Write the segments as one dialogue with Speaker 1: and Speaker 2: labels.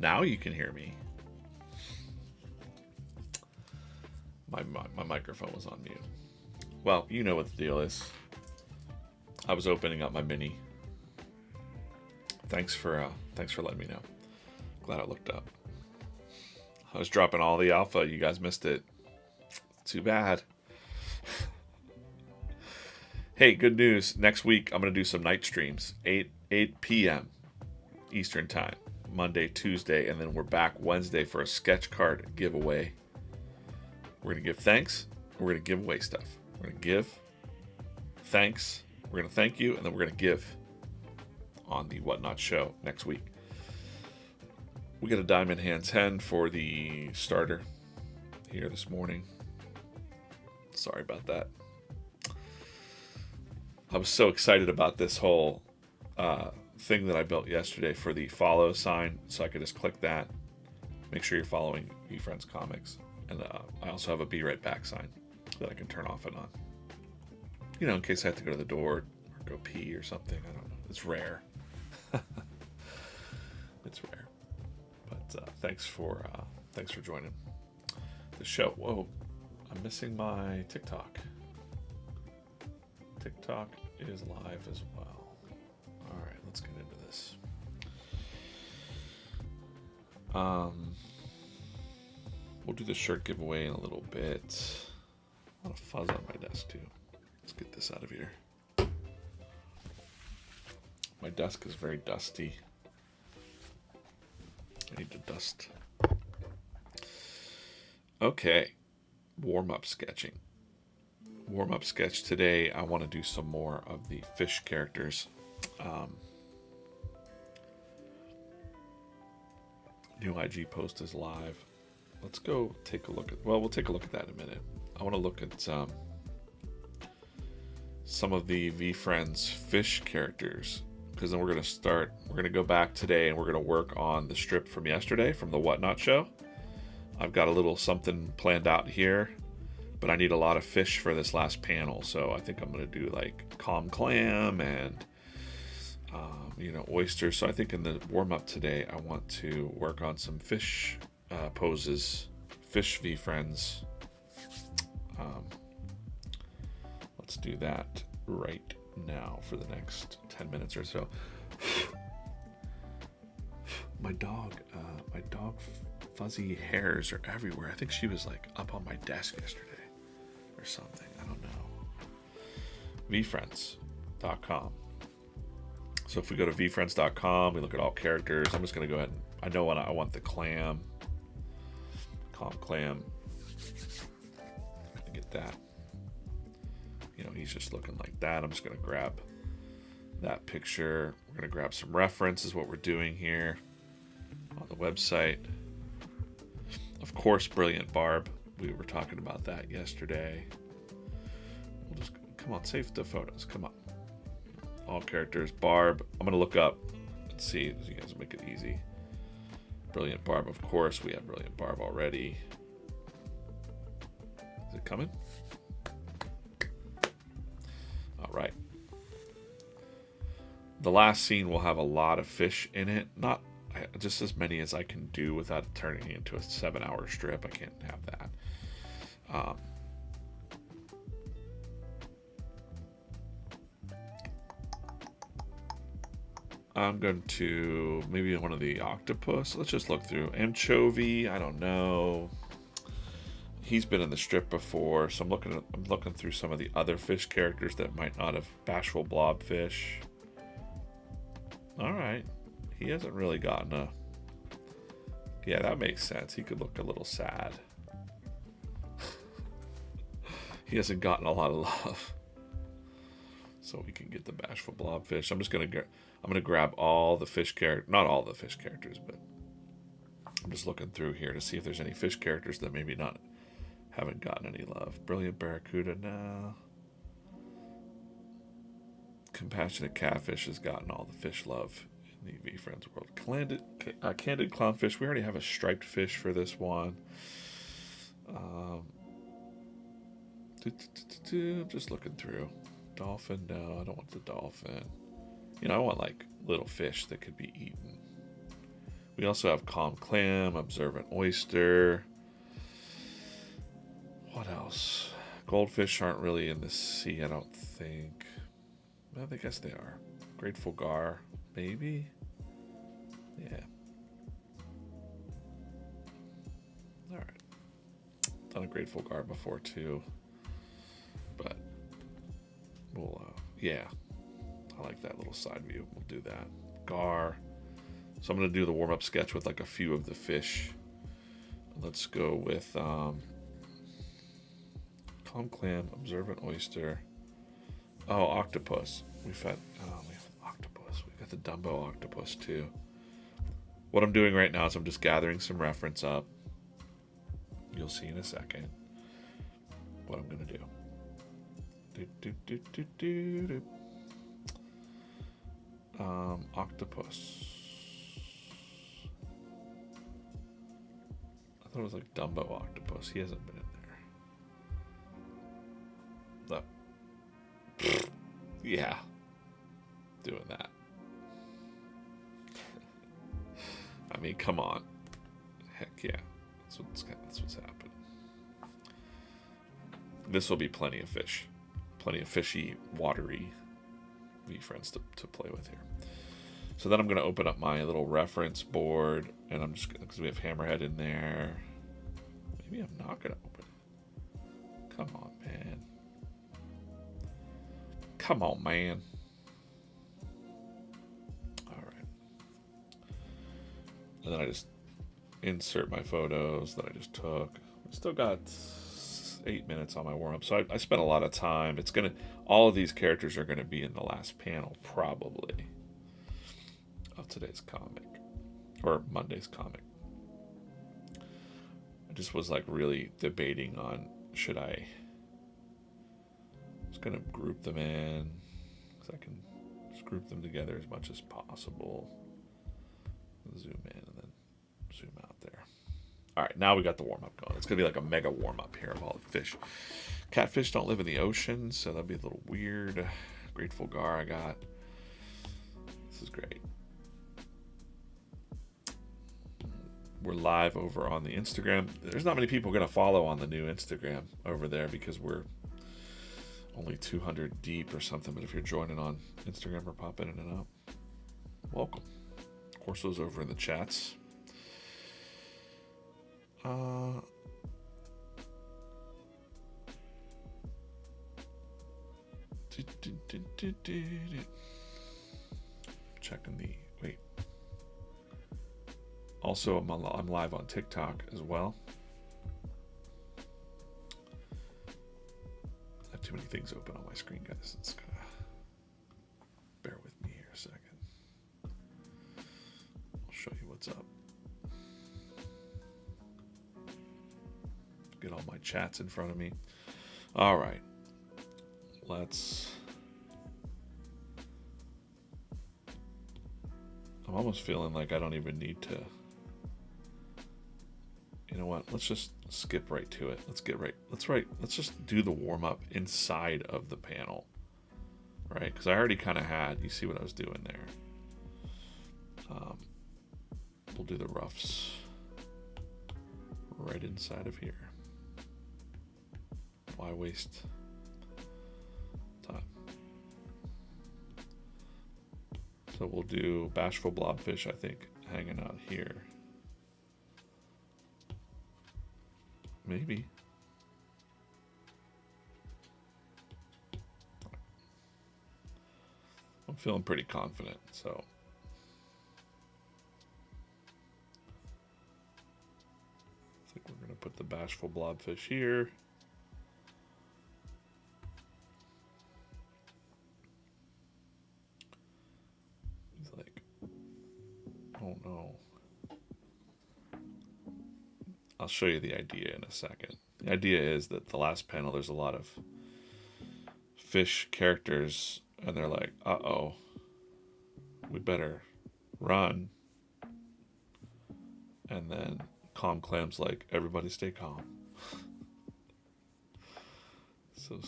Speaker 1: Now you can hear me. My microphone was on mute. Well, you know what the deal is. I was opening up my mini. Thanks for letting me know. Glad I looked up. I was dropping all the alpha. You guys missed it. Too bad. Hey, good news. Next week, I'm going to do some night streams. 8 p.m. Eastern Time. Monday, Tuesday, and then we're back Wednesday for a sketch card giveaway. We're going to give thanks. We're going to give away stuff. We're going to give thanks. We're going to thank you, and then we're going to give on the Whatnot show next week. We got a Diamond Hand 10 for the starter here this morning. Sorry about that. I was so excited about this whole thing that I built yesterday for the follow sign, so I could just click that. Make sure you're following VeeFriends Comics. And I also have a Be Right Back sign that I can turn off and on. You know, in case I have to go to the door or go pee or something. I don't know. It's rare. It's rare. But thanks for joining the show. Whoa, I'm missing my TikTok. TikTok is live as well. All right, let's get into this. We'll do the shirt giveaway in a little bit. A lot of fuzz on my desk too. Let's get this out of here. My desk is very dusty. I need to dust. Okay, warm-up sketching. Warm-up sketch today. I want to do some more of the fish characters. New IG post is live. Let's go take a look at. Well, we'll take a look at that in a minute. I want to look at some of the VeeFriends fish characters, because then we're going to start. We're going to go back today and we're going to work on the strip from yesterday from the Whatnot show. I've got a little something planned out here, but I need a lot of fish for this last panel, so I think I'm going to do like calm clam and oysters. So I think in the warm-up today, I want to work on some fish poses, fish VeeFriends. Let's do that right now for the next 10 minutes or so. My dog fuzzy hairs are everywhere. I think she was like up on my desk yesterday or something. I don't know. VeeFriends.com. So if we go to VeeFriends.com, we look at all characters. I'm just going to go ahead and I know what I want the clam. Calm clam. Get that. He's just looking like that. I'm just going to grab that picture. We're going to grab some references, what we're doing here on the website. Of course, Brilliant Barb. We were talking about that yesterday. We'll just, come on, save the photos. Come on. All characters. Barb. I'm going to look up and see. You guys make it easy. Brilliant Barb, of course. We have Brilliant Barb already. Is it coming? All right. The last scene will have a lot of fish in it. Not just as many as I can do without turning it into a 7-hour strip. I can't have that. I'm going to maybe one of the octopus. Let's just look through. Anchovy, I don't know. He's been in the strip before, so I'm looking through some of the other fish characters that might not have. Bashful Blobfish. All right, he hasn't really gotten a. Yeah, that makes sense. He could look a little sad. He hasn't gotten a lot of love, so we can get the Bashful Blobfish. I'm gonna grab all the fish characters, not all the fish characters, but I'm just looking through here to see if there's any fish characters that maybe haven't gotten any love. Brilliant Barracuda, no. Compassionate Catfish has gotten all the fish love in the VeeFriends world. Candid Clownfish, we already have a striped fish for this one. I'm just looking through. Dolphin, no, I don't want the dolphin. I want like little fish that could be eaten. We also have calm clam, observant oyster. What else? Goldfish aren't really in the sea, I don't think. Well, I guess they are. Grateful gar, maybe? Yeah. Alright. Done a grateful gar before too. But we'll, yeah. I like that little side view. We'll do that. Gar. So I'm going to do the warm-up sketch with like a few of the fish. Let's go with calm clam, observant oyster. Oh, octopus. We have octopus. We got the Dumbo octopus too. What I'm doing right now is I'm just gathering some reference up. You'll see in a second what I'm going to do. Octopus. I thought it was like Dumbo octopus. He hasn't been in there. No. Yeah. Doing that. I mean, come on. Heck yeah. That's what's happening. This will be plenty of fish. Plenty of fishy, watery VeeFriends to play with here. So then I'm going to open up my little reference board, and I'm just going to, because we have Hammerhead in there. Maybe I'm not going to open it. Come on, man. Come on, man. All right. And then I just insert my photos that I just took. I still got 8 minutes on my warm-up, so I spent a lot of time. It's gonna, all of these characters are gonna be in the last panel probably of today's comic or Monday's comic. I just was like really debating on should I just gonna group them in, because I can just group them together as much as possible. Zoom in and then zoom out there. All right, now we got the warm-up going. It's going to be like a mega warm-up here of all the fish. Catfish don't live in the ocean, so that'd be a little weird. Grateful gar I got. This is great. We're live over on the Instagram. There's not many people going to follow on the new Instagram over there because we're only 200 deep or something. But if you're joining on Instagram or popping in and out, welcome. Of course, those over in the chats. Checking the wait. Also, I'm live on TikTok as well. I have too many things open on my screen, guys. It's gonna bear with me here a second. I'll show you what's up. Get all my chats in front of me. All right. I'm almost feeling like I don't even need to. You know what? Let's just skip right to it. Let's just do the warm up inside of the panel. Right? Because I already kind of had, you see what I was doing there. We'll do the roughs right inside of here. Why waste time? So we'll do Bashful Blobfish, I think, hanging out here. Maybe. I'm feeling pretty confident, so. I think we're going to put the Bashful Blobfish here. Oh no. I'll show you the idea in a second. The idea is that the last panel, there's a lot of fish characters, and they're like, uh-oh, we better run. And then Calm Clam's like, everybody stay calm. So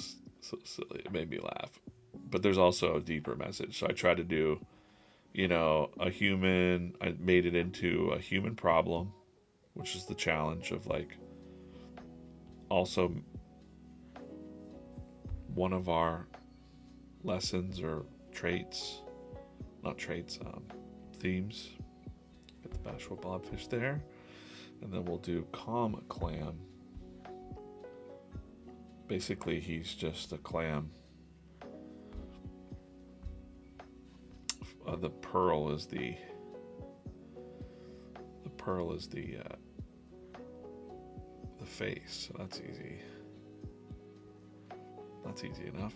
Speaker 1: silly. It made me laugh. But there's also a deeper message. So I try to do you know, a human, I made it into a human problem, which is the challenge of like, also one of our lessons or traits, not traits, themes. Get the bashful blobfish there. And then we'll do calm clam. Basically, he's just a clam. The pearl is the face. So that's easy. That's easy enough.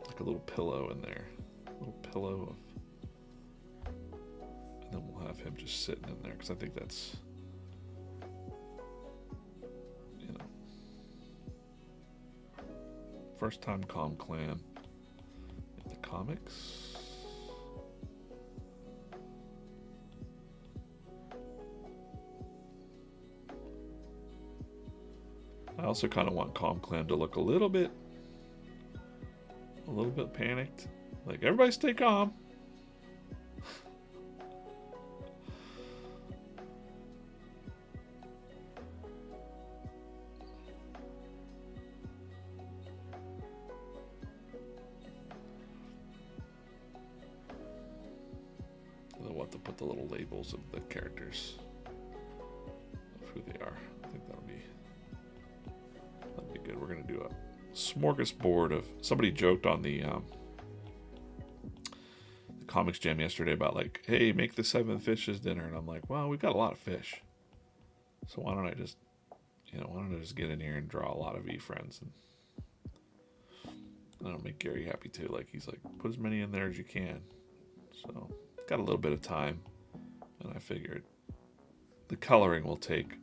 Speaker 1: Like a little pillow in there. A little pillow of, and then we'll have him just sitting in there because I think that's, you know, first time calm clam in the comics. I also kind of want Calm Clam to look a little bit panicked. Like, everybody stay calm. I want to put the little labels of the characters of who they are. I think that'll be good. We're gonna do a smorgasbord of. Somebody joked on the comics jam yesterday about like, hey, make the 7 fishes dinner, and I'm like, well, we've got a lot of fish, so why don't I just get in here and draw a lot of VeeFriends, and that'll make Gary happy too. Like, he's like, put as many in there as you can. So got a little bit of time, and I figured the coloring will take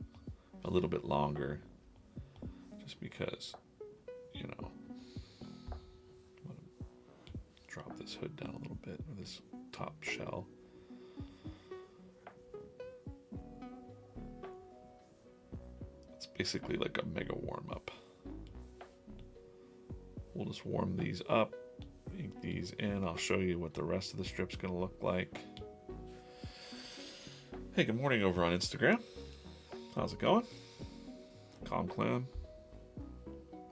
Speaker 1: a little bit longer. Just because, you know, I'm gonna drop this hood down a little bit, or this top shell. It's basically like a mega warm up. We'll just warm these up, ink these in. I'll show you what the rest of the strip's gonna look like. Hey, good morning over on Instagram. How's it going? Calm Clam.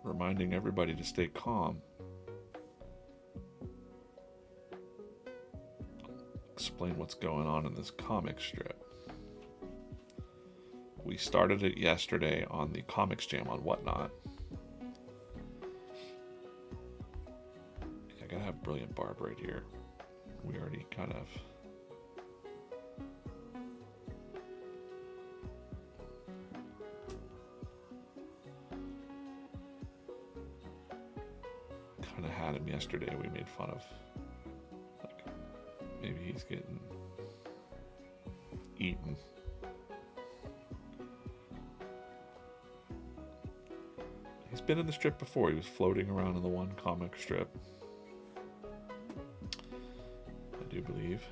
Speaker 1: Reminding everybody to stay calm. Explain what's going on in this comic strip. We started it yesterday on the comics jam on Whatnot. I gotta have Brilliant Barb right here. We already kind of had him yesterday. We made fun of, like, maybe he's getting eaten. He's been in the strip before. He was floating around in the one comic strip, I do believe.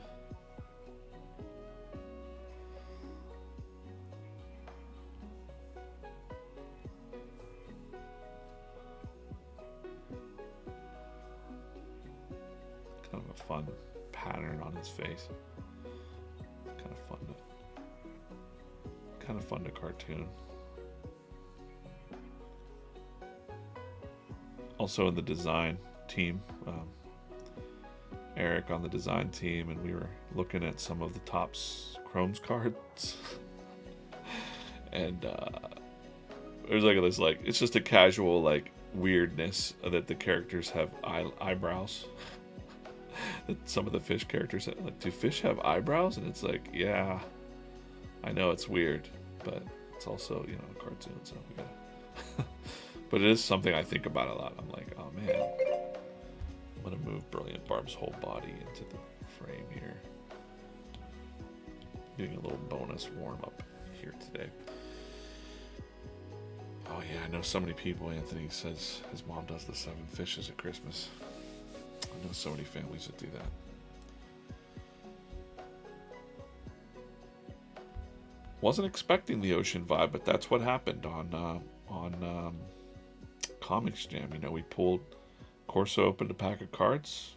Speaker 1: Kind of a fun pattern on his face. Kind of fun to cartoon. Also in the design team, Eric on the design team, and we were looking at some of the Topps Chromes cards, and there's like this, like, it's just a casual like weirdness that the characters have eyebrows. That some of the fish characters have, like, do fish have eyebrows? And it's like, yeah, I know it's weird, but it's also, you know, a cartoon, so we gotta. But it is something I think about a lot. I'm like, oh man, I'm gonna move Brilliant Barb's whole body into the frame here. Getting a little bonus warm up here today. Oh yeah, I know so many people. Anthony says his mom does the 7 fishes at Christmas. I know so many families that do that. Wasn't expecting the ocean vibe, but that's what happened on comics jam. You know, we pulled Corso opened a pack of cards.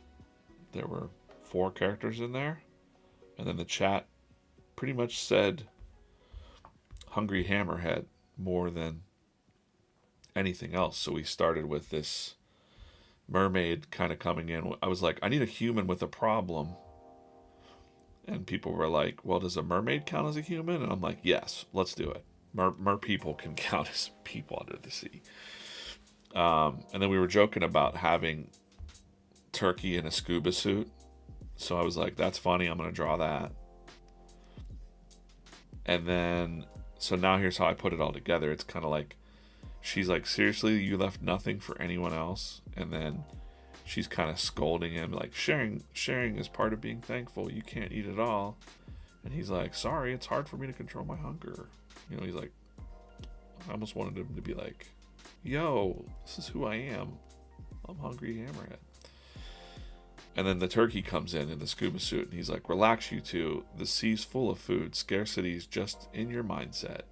Speaker 1: There were 4 characters in there. And then the chat pretty much said Hungry Hammerhead more than anything else. So we started with this mermaid kind of coming in. I was like, I need a human with a problem. And people were like, well, does a mermaid count as a human? And I'm like, yes, let's do it. Mer people can count as people under the sea. And then we were joking about having Turkey in a scuba suit. So I was like, that's funny. I'm going to draw that. And then, so now here's how I put it all together. It's kind of like, she's like, seriously, you left nothing for anyone else? And then she's kind of scolding him, like, sharing is part of being thankful. You can't eat it all. And he's like, sorry, it's hard for me to control my hunger. You know, he's like, I almost wanted him to be like, yo, this is who I am. I'm Hungry Hammerhead. And then the turkey comes in the scuba suit, and he's like, relax, you two. The sea's full of food. Scarcity is just in your mindset.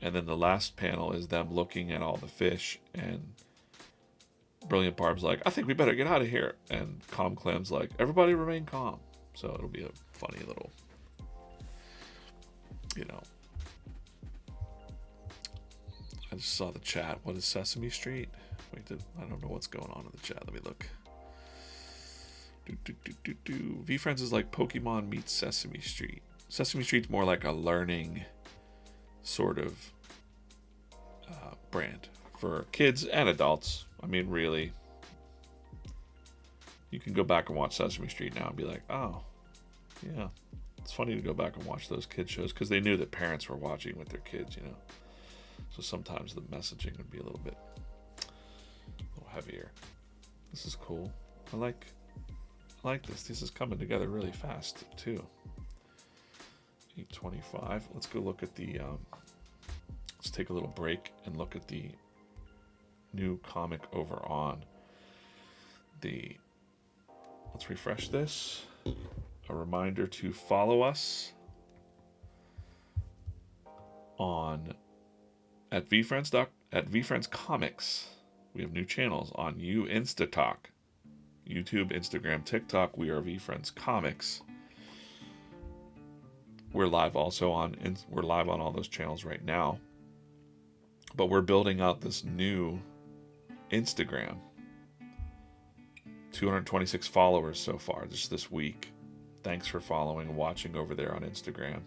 Speaker 1: And then the last panel is them looking at all the fish, and Brilliant Barb's like, I think we better get out of here. And Calm Clem's like, everybody remain calm. So it'll be a funny little, you know. I just saw the chat. What is Sesame Street? Wait, I don't know what's going on in the chat. Let me look. VeeFriends is like Pokemon meets Sesame Street. Sesame Street's more like a learning sort of brand for kids and adults. I mean, really, you can go back and watch Sesame Street now and be like, oh, yeah, it's funny to go back and watch those kid shows because they knew that parents were watching with their kids, you know. So sometimes the messaging would be a little heavier. This is cool. I like this. This is coming together really fast too. 8:25. Let's go look at the. Let's take a little break and look at the new comic over on the. Let's refresh this. A reminder to follow us on at VeeFriends Comics. We have new channels on Instatalk. YouTube, Instagram, TikTok. We are VeeFriends Comics. We're live also on all those channels right now. But we're building out this new Instagram. 226 followers so far just this week. Thanks for following and watching over there on Instagram.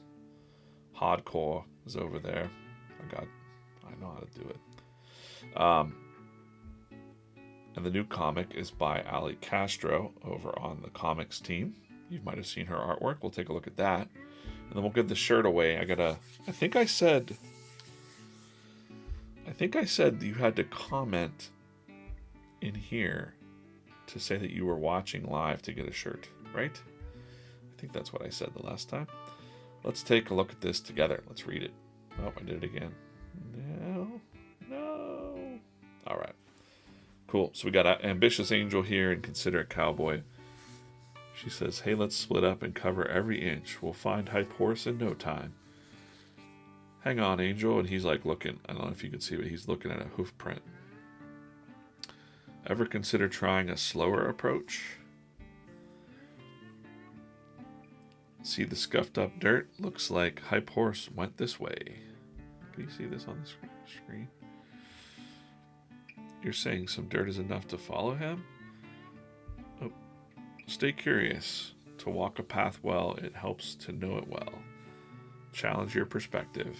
Speaker 1: Hardcore is over there. I know how to do it. And the new comic is by Ali Castro over on the comics team. You might have seen her artwork. We'll take a look at that. And then we'll give the shirt away. I think I said you had to comment in here to say that you were watching live to get a shirt, right? I think that's what I said the last time. Let's take a look at this together. Let's read it. Oh, I did it again. No. All right. Cool. So we got an ambitious angel here and considerate cowboy. She says, hey, let's split up and cover every inch. We'll find Hype Horse in no time. Hang on, Angel. And he's like looking, I don't know if you can see, but he's looking at a hoof print. Ever consider trying a slower approach? See the scuffed up dirt? Looks like Hype Horse went this way. Can you see this on the screen? You're saying some dirt is enough to follow him? Oh. Stay curious. To walk a path well, it helps to know it well. Challenge your perspective.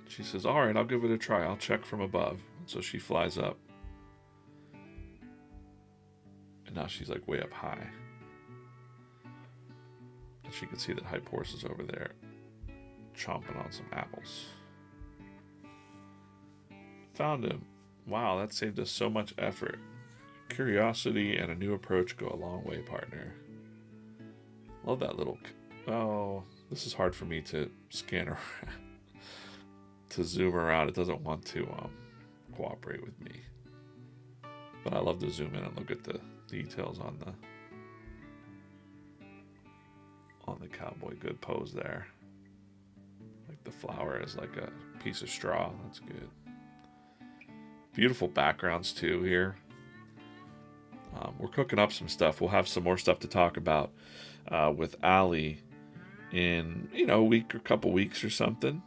Speaker 1: She says, all right, I'll give it a try. I'll check from above. So she flies up. And now she's like way up high. And she can see that Hype Horse is over there chomping on some apples. Found him. Wow, that saved us so much effort. Curiosity and a new approach go a long way, partner. Love that little... Oh, this is hard for me to scan around. To zoom around. It doesn't want to cooperate with me. But I love to zoom in and look at the details on the cowboy. Good pose there. Like the flower is like a piece of straw. That's good. Beautiful backgrounds too here. We're cooking up some stuff. We'll have some more stuff to talk about with Allie in, a week or couple weeks or something.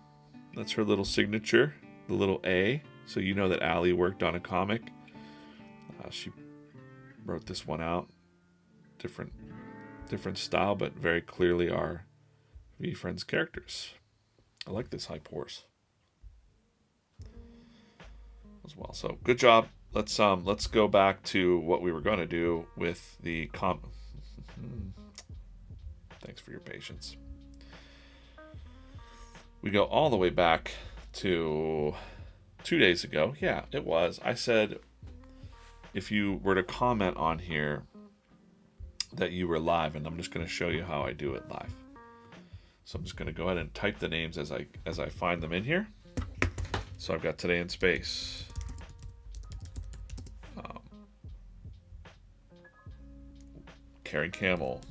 Speaker 1: That's her little signature, the little A. So you know that Allie worked on a comic. She wrote this one out. Different style, but very clearly our VeeFriends characters. I like this hype horse as well. So good job. Let's go back to what we were going to do with the Thanks for your patience. We go all the way back to 2 days ago. Yeah, it was. I said if you were to comment on here that you were live, and I'm just going to show you how I do it live. So I'm just going to go ahead and type the names as I find them in here. So I've got Today in Space. Carrying Camel.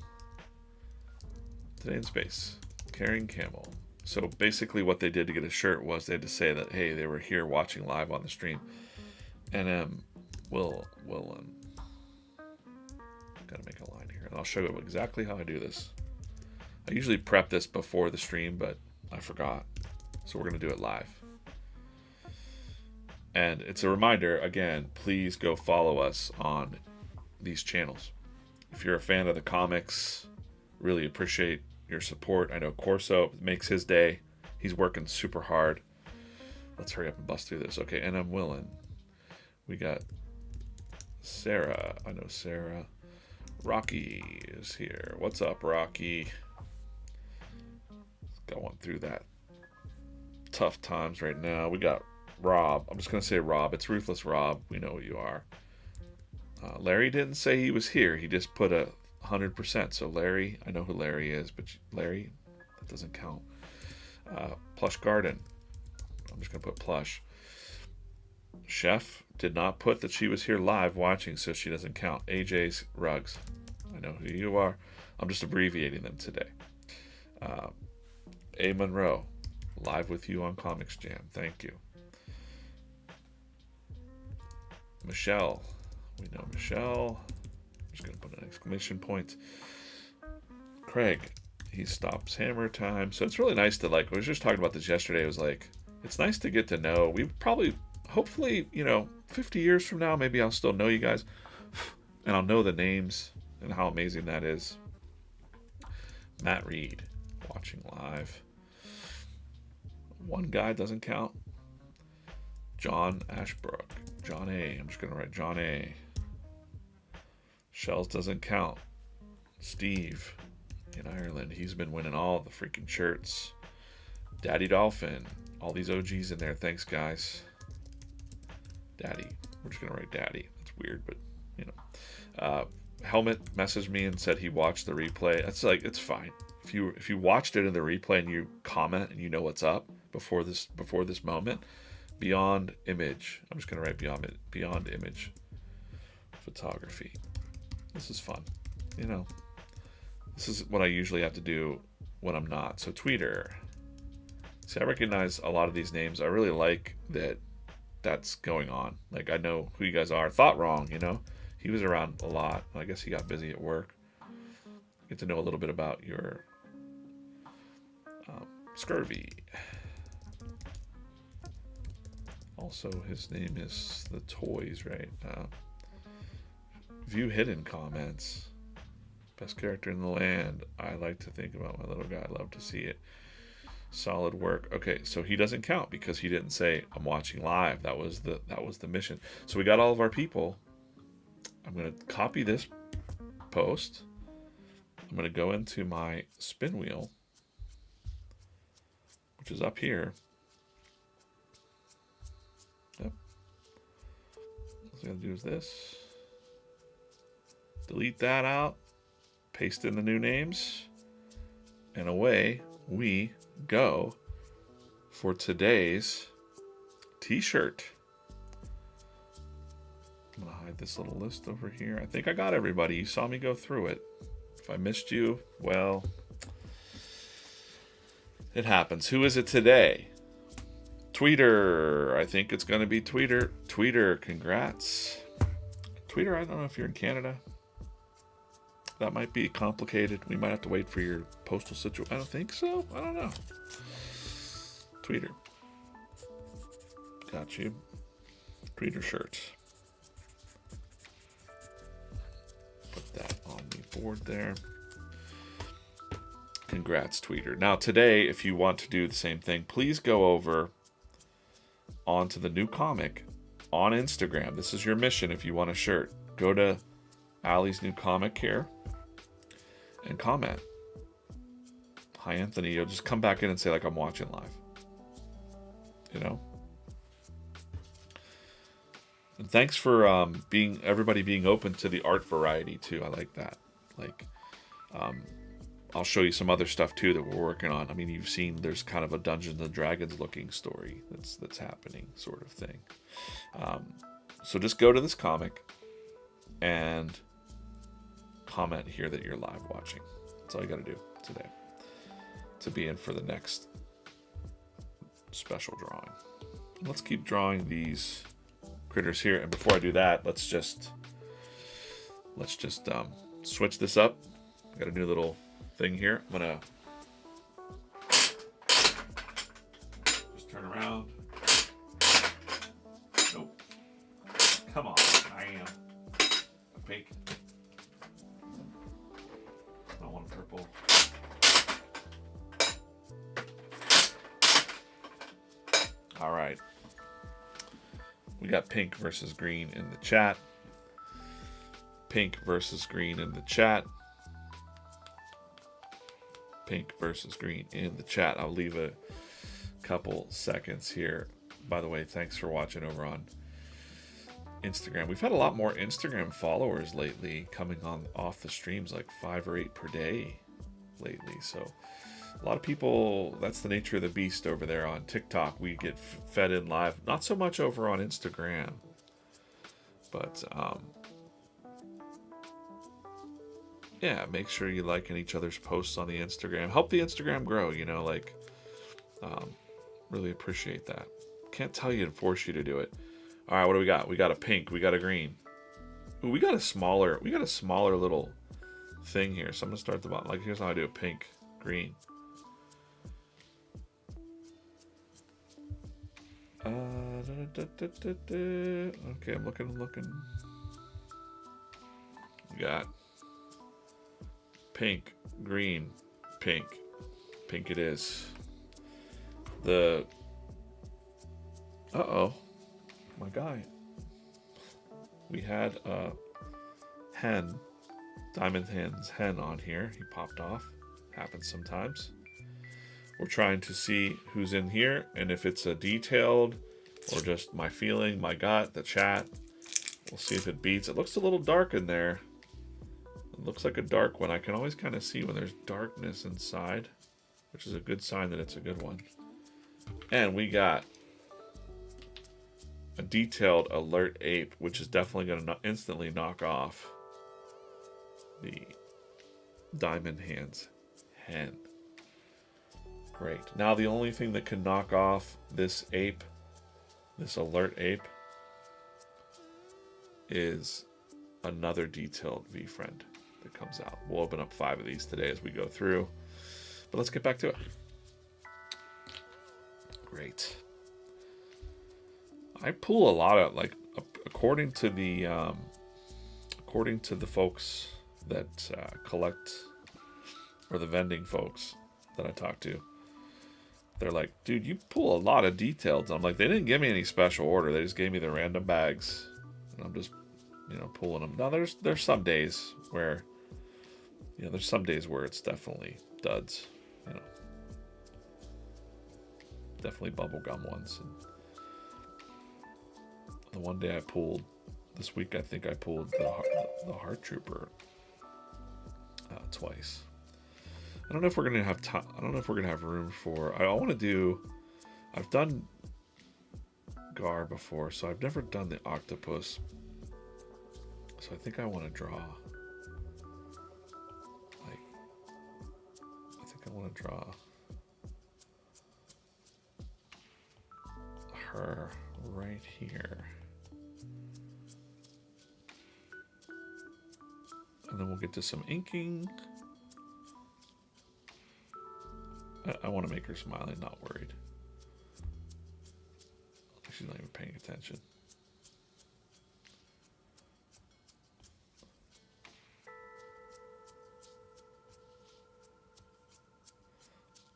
Speaker 1: Today in Space. Carrying Camel. So basically what they did to get a shirt was they had to say that, hey, they were here watching live on the stream. And Will gotta make a line here. And I'll show you exactly how I do this. I usually prep this before the stream, but I forgot. So we're gonna do it live. And it's a reminder, again, please go follow us on these channels. If you're a fan of the comics, really appreciate your support. I know Corso makes his day. He's working super hard. Let's hurry up and bust through this. Okay, and I'm willing. We got Sarah. I know Sarah. Rocky is here. What's up, Rocky? Going through that tough times right now. We got Rob. I'm just going to say Rob. It's Ruthless Rob. We know who you are. Larry didn't say he was here. He just put 100%. So Larry, I know who Larry is, but Larry, that doesn't count. Plush Garden. I'm just going to put Plush. Chef did not put that she was here live watching, so she doesn't count. AJ's Rugs. I know who you are. I'm just abbreviating them today. A. Monroe. Live with you on Comics Jam. Thank you. Michelle. We know Michelle. I'm just going to put an exclamation point. Craig. He stops hammer time. So it's really nice to, I was just talking about this yesterday. It was it's nice to get to know. We probably, hopefully, 50 years from now, maybe I'll still know you guys. And I'll know the names and how amazing that is. Matt Reed. Watching live. One guy doesn't count. John Ashbrook. John A. I'm just going to write John A. Shells doesn't count. Steve in Ireland. He's been winning all the freaking shirts. Daddy Dolphin. All these OGs in there. Thanks, guys. Daddy. We're just going to write Daddy. That's weird, but, Helmet messaged me and said he watched the replay. That's it's fine. If you watched it in the replay and you comment and you know what's up before this moment, Beyond Image. I'm just going to write Beyond Image Photography. This is fun. This is what I usually have to do when I'm not. So Tweeter. See, I recognize a lot of these names. I really like that's going on. I know who you guys are. Thought Wrong, He was around a lot. I guess he got busy at work. Get to know a little bit about your Scurvy. Also, his name is The Toys, right? View hidden comments. Best character in the land. I like to think about my little guy. I love to see it. Solid work. Okay, so he doesn't count because he didn't say I'm watching live. That was the mission. So we got all of our people. I'm going to copy this post. I'm going to go into my spin wheel, which is up here. Yep. What I got to do is this. Delete that out. Paste in the new names. And away we go for today's t-shirt. I'm going to hide this little list over here. I think I got everybody. You saw me go through it. If I missed you, well, it happens. Who is it today? Tweeter. I think it's going to be Tweeter. Tweeter, congrats. Tweeter, I don't know if you're in Canada. That might be complicated. We might have to wait for your postal situation. I don't think so. I don't know. Tweeter. Got you. Tweeter shirt. Put that on the board there. Congrats, Tweeter. Now today, if you want to do the same thing, please go over onto the new comic on Instagram. This is your mission if you want a shirt. Go to Allie's new comic here and comment. Hi, Anthony. You'll just come back in and say, like, I'm watching live. You know? And thanks for everybody being open to the art variety, too. I like that. Like, I'll show you some other stuff too that we're working on. I mean, you've seen there's kind of a Dungeons and Dragons looking story that's happening, sort of thing. So just go to this comic and comment here that you're live watching. That's all you got to do today to be in for the next special drawing. Let's keep drawing these critters here. And before I do that, let's just switch this up. I got a new little thing here. I'm gonna just turn around. Nope. Come on, I am a pink. I want purple. All right. We got pink versus green in the chat. Pink versus green in the chat. Pink versus green in the chat. I'll leave a couple seconds here. By the way, thanks for watching over on Instagram. We've had a lot more Instagram followers lately coming on off the streams, like 5 or 8 per day lately. So a lot of people, that's the nature of the beast over there on TikTok. We get fed in live. Not so much over on Instagram. But yeah, make sure you like each other's posts on the Instagram. Help the Instagram grow, you know, like, really appreciate that. Can't tell you and force you to do it. All right, what do we got? We got a pink, we got a green. Ooh, we got a smaller little thing here. So I'm gonna start at the bottom. Like, here's how I do a pink, green. Okay, I'm looking. We got pink, green, pink. Pink it is. Uh-oh. My guy. We had a hen, Diamond Hen's hen on here. He popped off. Happens sometimes. We're trying to see who's in here and if it's a detailed or just my feeling, my gut, the chat. We'll see if it beats. It looks a little dark in there. It looks like a dark one. I can always kind of see when there's darkness inside, which is a good sign that it's a good one. And we got a detailed alert ape, which is definitely going to instantly knock off the Diamond Hands hen. Great. Now the only thing that can knock off this ape, this alert ape, is another detailed VeeFriend that comes out. We'll open up 5 of these today as we go through. But let's get back to it. Great. I pull a lot of, like, according to the folks that collect, or the vending folks that I talk to, they're like, dude, you pull a lot of details. I'm like, they didn't give me any special order. They just gave me the random bags, and I'm just, you know, pulling them. Now there's some days where, you know, there's some days where it's definitely duds, you know, definitely bubblegum ones. And the one day I pulled, this week I think I pulled the Heart Trooper twice. I don't know if we're gonna have time. I don't know if we're gonna have room for. I want to do. I've done Gar before, so I've never done the octopus. So I think I want to draw. Like, I think I want to draw her right here. And then we'll get to some inking. I want to make her smiling, not worried. She's not even paying attention.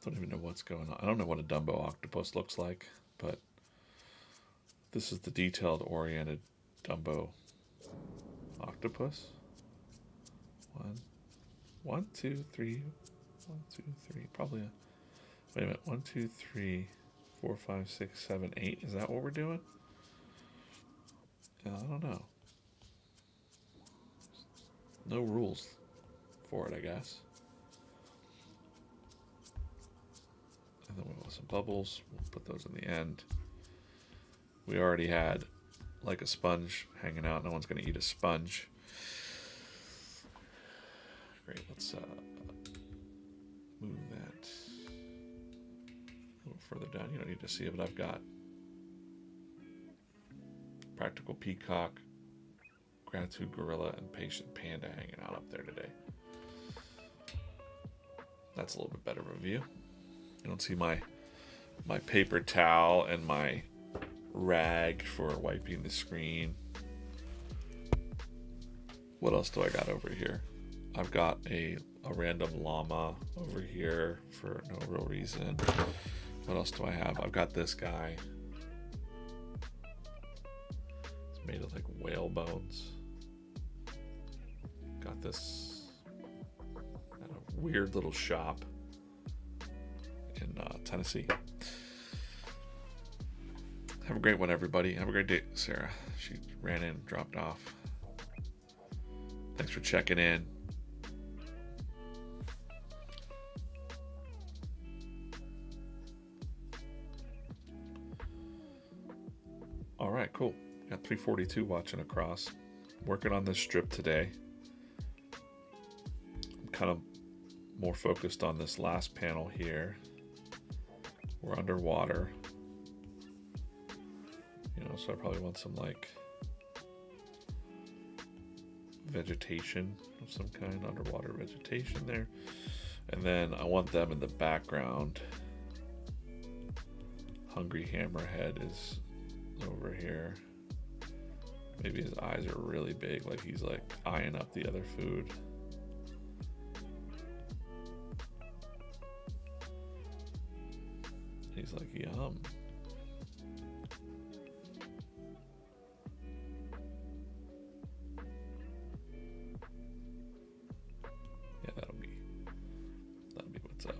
Speaker 1: Don't even know what's going on. I don't know what a Dumbo octopus looks like, but this is the detailed oriented Dumbo octopus. One, two, three. Probably a, wait a minute. 1, 2, 3, 4, 5, 6, 7, 8. Is that what we're doing? I don't know. No rules for it, I guess. And then we'll have some bubbles. We'll put those in the end. We already had like a sponge hanging out. No one's going to eat a sponge. Great. Let's move that a little further down. You don't need to see it, but I've got Practical Peacock, Gratitude Gorilla, and Patient Panda hanging out up there today. That's a little bit better of a view. You don't see my paper towel and my rag for wiping the screen. What else do I got over here? I've got a random llama over here for no real reason. What else do I have? I've got this guy. It's made of like whale bones. Got this at a weird little shop in Tennessee. Have a great one, everybody. Have a great day. Sarah, she ran in, dropped off. Thanks for checking in. All right, cool. Got 342 watching across. Working on this strip today. I'm kind of more focused on this last panel here. We're underwater. You know, so I probably want some like vegetation of some kind, underwater vegetation there. And then I want them in the background. Hungry Hammerhead is over here. Maybe his eyes are really big, like he's like eyeing up the other food. He's like, yum. Yeah, that'll be what's up.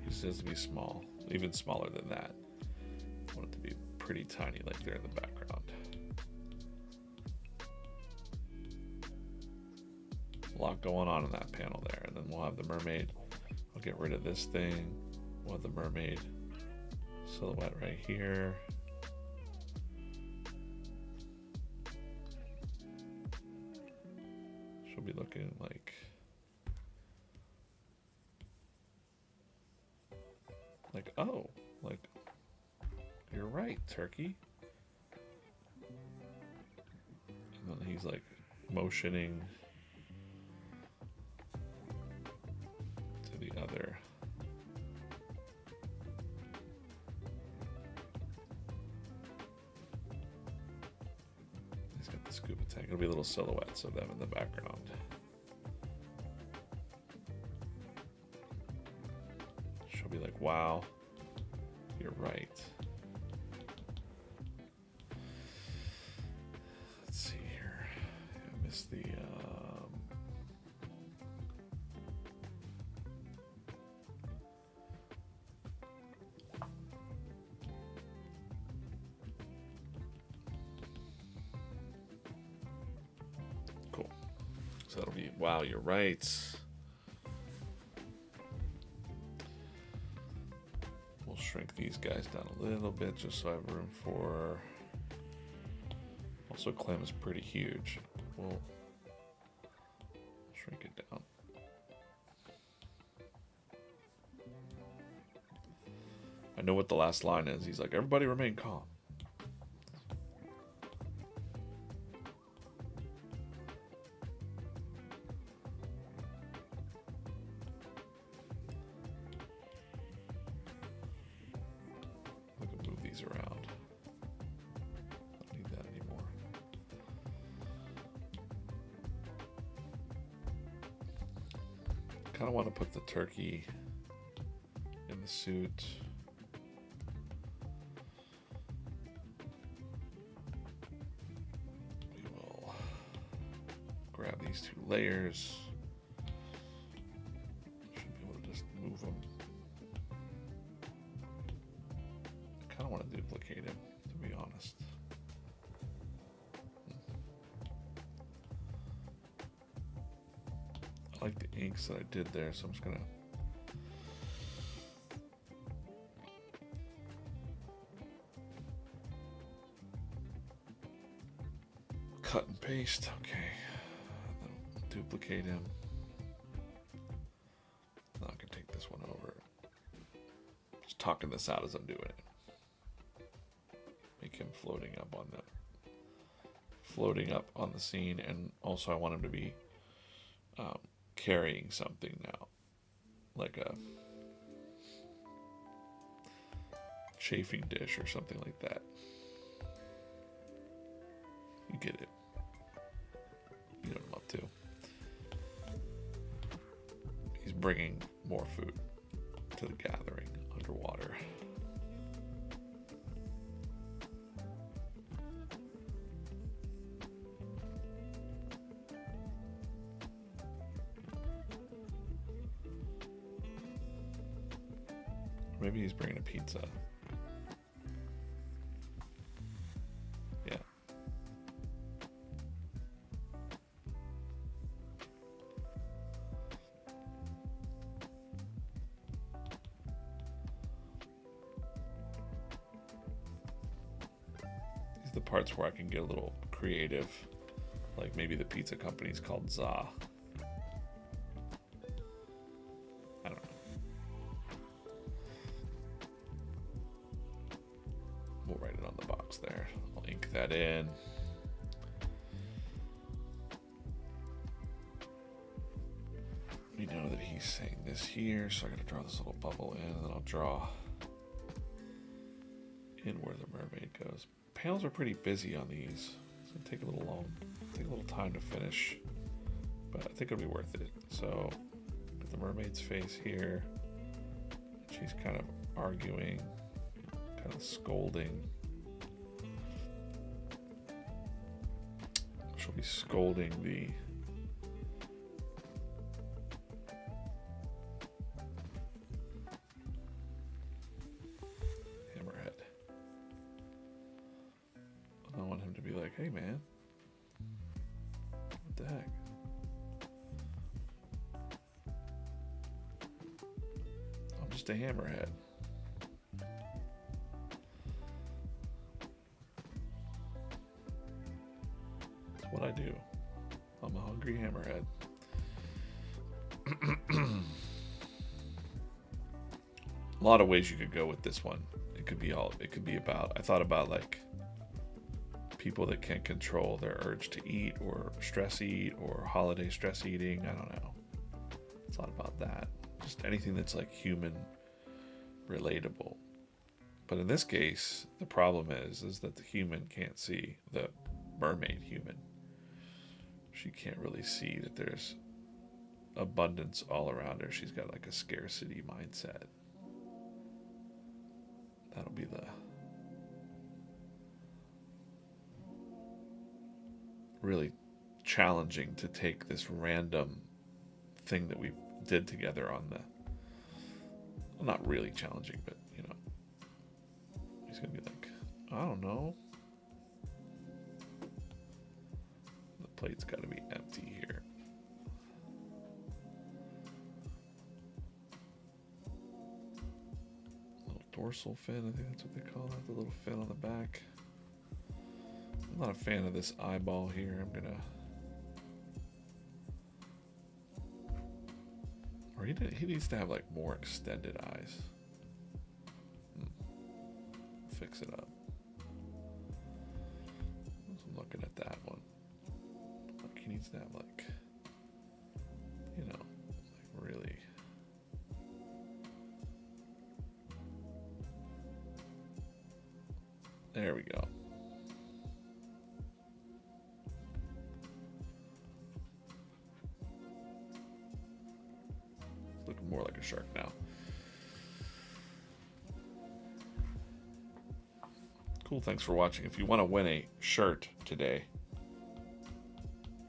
Speaker 1: He says to be small, even smaller than that. I want it to be pretty tiny, like there in the background. A lot going on in that panel there, and then we'll have the mermaid. I'll get rid of this thing. We'll have the mermaid silhouette right here. She'll be looking like oh, like you're right, turkey. And then he's like motioning to the other. He's got the scuba tank. It'll be little silhouettes of them in the background. She'll be like, wow, you're right. Let's see here. I missed the cool. So that'll be, wow, you're right. We'll shrink these guys down a little bit just so I have room for Also, clam is pretty huge. We'll shrink it down. I know what the last line is. He's like, everybody remain calm. I can move these around. Don't need that anymore. Kind of want to put the turkey in the suit. Grab these 2 layers. Should be able to just move them. I kind of want to duplicate him, to be honest. I like the inks that I did there, so I'm just gonna cut and paste. Okay. Duplicate him. Now I can take this one over. Just talking this out as I'm doing it. Make him floating up on the scene, and also I want him to be carrying something now, like a chafing dish or something like that. You get it. You know what I'm up to. He's bringing more food to the gathering underwater. Maybe he's bringing a pizza. Yeah. These are the parts where I can get a little creative. Like maybe the pizza company's called Za. We'll write it on the box there. I'll ink that in. We know that he's saying this here, so I gotta draw this little bubble in, and then I'll draw in where the mermaid goes. Panels are pretty busy on these. It's gonna take a little time to finish, but I think it'll be worth it. So, got the mermaid's face here. She's kind of arguing. Kind of scolding. She'll be scolding the hammerhead. I want him to be like, hey man, what the heck? I'm just a hammerhead. What I do. I'm a hungry hammerhead. A lot of ways you could go with this one. It could be about, I thought about like people that can't control their urge to eat or stress eat or holiday stress eating. I don't know. It's a lot about that. Just anything that's like human relatable. But in this case, the problem is that the human can't see the mermaid human. She can't really see that there's abundance all around her. She's got like a scarcity mindset. That'll be the really challenging to take this random thing that we did together on the, well, not really challenging, but you know, he's gonna be like, I don't know. Plate's got to be empty here. Little dorsal fin, I think that's what they call that, the little fin on the back. I'm not a fan of this eyeball here. I'm gonna. Or he needs to have like more extended eyes. Fix it up. I'm looking at that one. Like he needs to have like, you know, like really. There we go. It's looking more like a shark now. Cool, thanks for watching. If you want to win a shirt today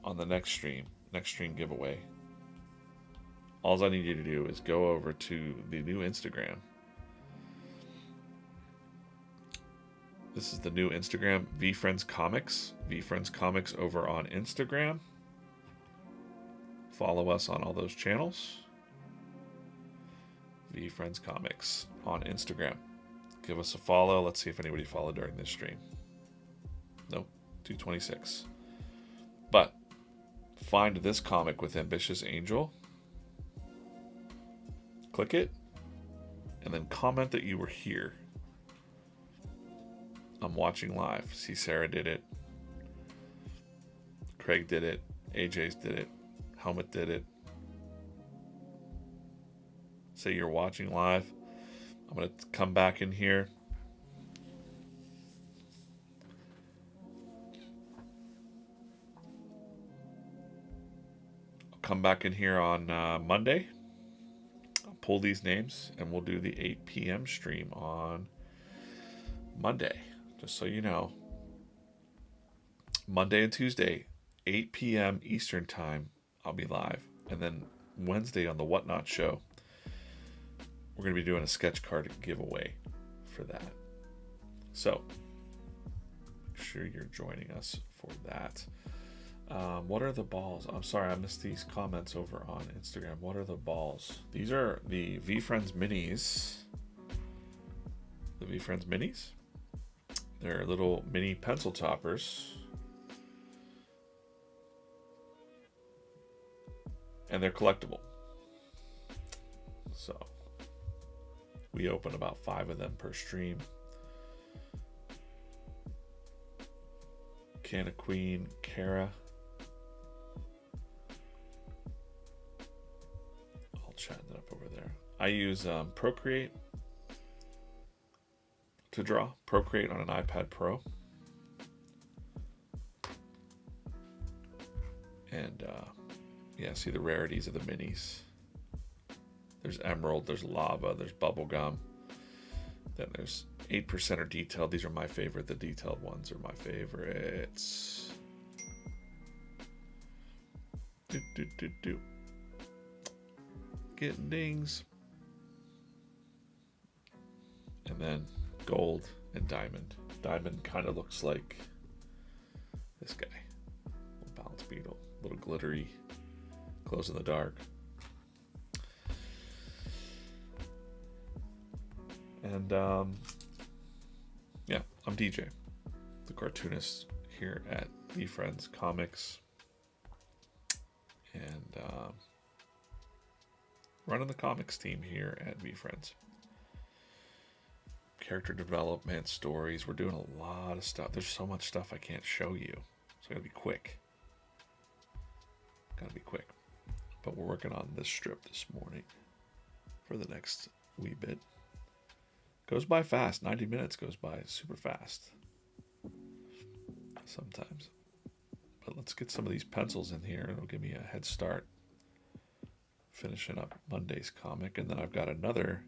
Speaker 1: on the next stream giveaway, all I need you to do is go over to the new Instagram. This is the new Instagram, VeeFriends Comics. VeeFriends Comics over on Instagram. Follow us on all those channels. VeeFriends Comics on Instagram. Give us a follow. Let's see if anybody followed during this stream. Nope, 226. But find this comic with Ambitious Angel. Click it. And then comment that you were here. I'm watching live. See, Sarah did it. Craig did it. AJ's did it. Helmet did it. Say you're watching live. I'm going to come back in here. I'll come back in here on Monday. I'll pull these names and we'll do the 8 p.m. stream on Monday. Just so you know. Monday and Tuesday, 8 p.m. Eastern Time, I'll be live. And then Wednesday on the Whatnot Show, we're going to be doing a sketch card giveaway for that. So, make sure you're joining us for that. What are the balls? I'm sorry, I missed these comments over on Instagram. What are the balls? These are the VeeFriends Minis. The VeeFriends Minis. They're little mini pencil toppers. And they're collectible. So, we open about 5 of them per stream. Canna Queen, Kara. I'll chat that up over there. I use Procreate to draw. Procreate on an iPad Pro. And yeah, see the rarities of the minis. There's emerald, there's lava, there's bubblegum. Then there's 8% are detailed. These are my favorite. The detailed ones are my favorites. Getting dings. And then gold and diamond. Diamond kind of looks like this guy. Little balance beetle. Little glittery. Glows in the dark. And yeah, I'm DJ, the cartoonist here at VeeFriends Comics, and running the comics team here at VeeFriends. Character development, stories. We're doing a lot of stuff. There's so much stuff I can't show you, so I gotta be quick. But we're working on this strip this morning for the next wee bit. Goes by fast. 90 minutes goes by super fast. Sometimes. But let's get some of these pencils in here. It'll give me a head start. Finishing up Monday's comic. And then I've got another.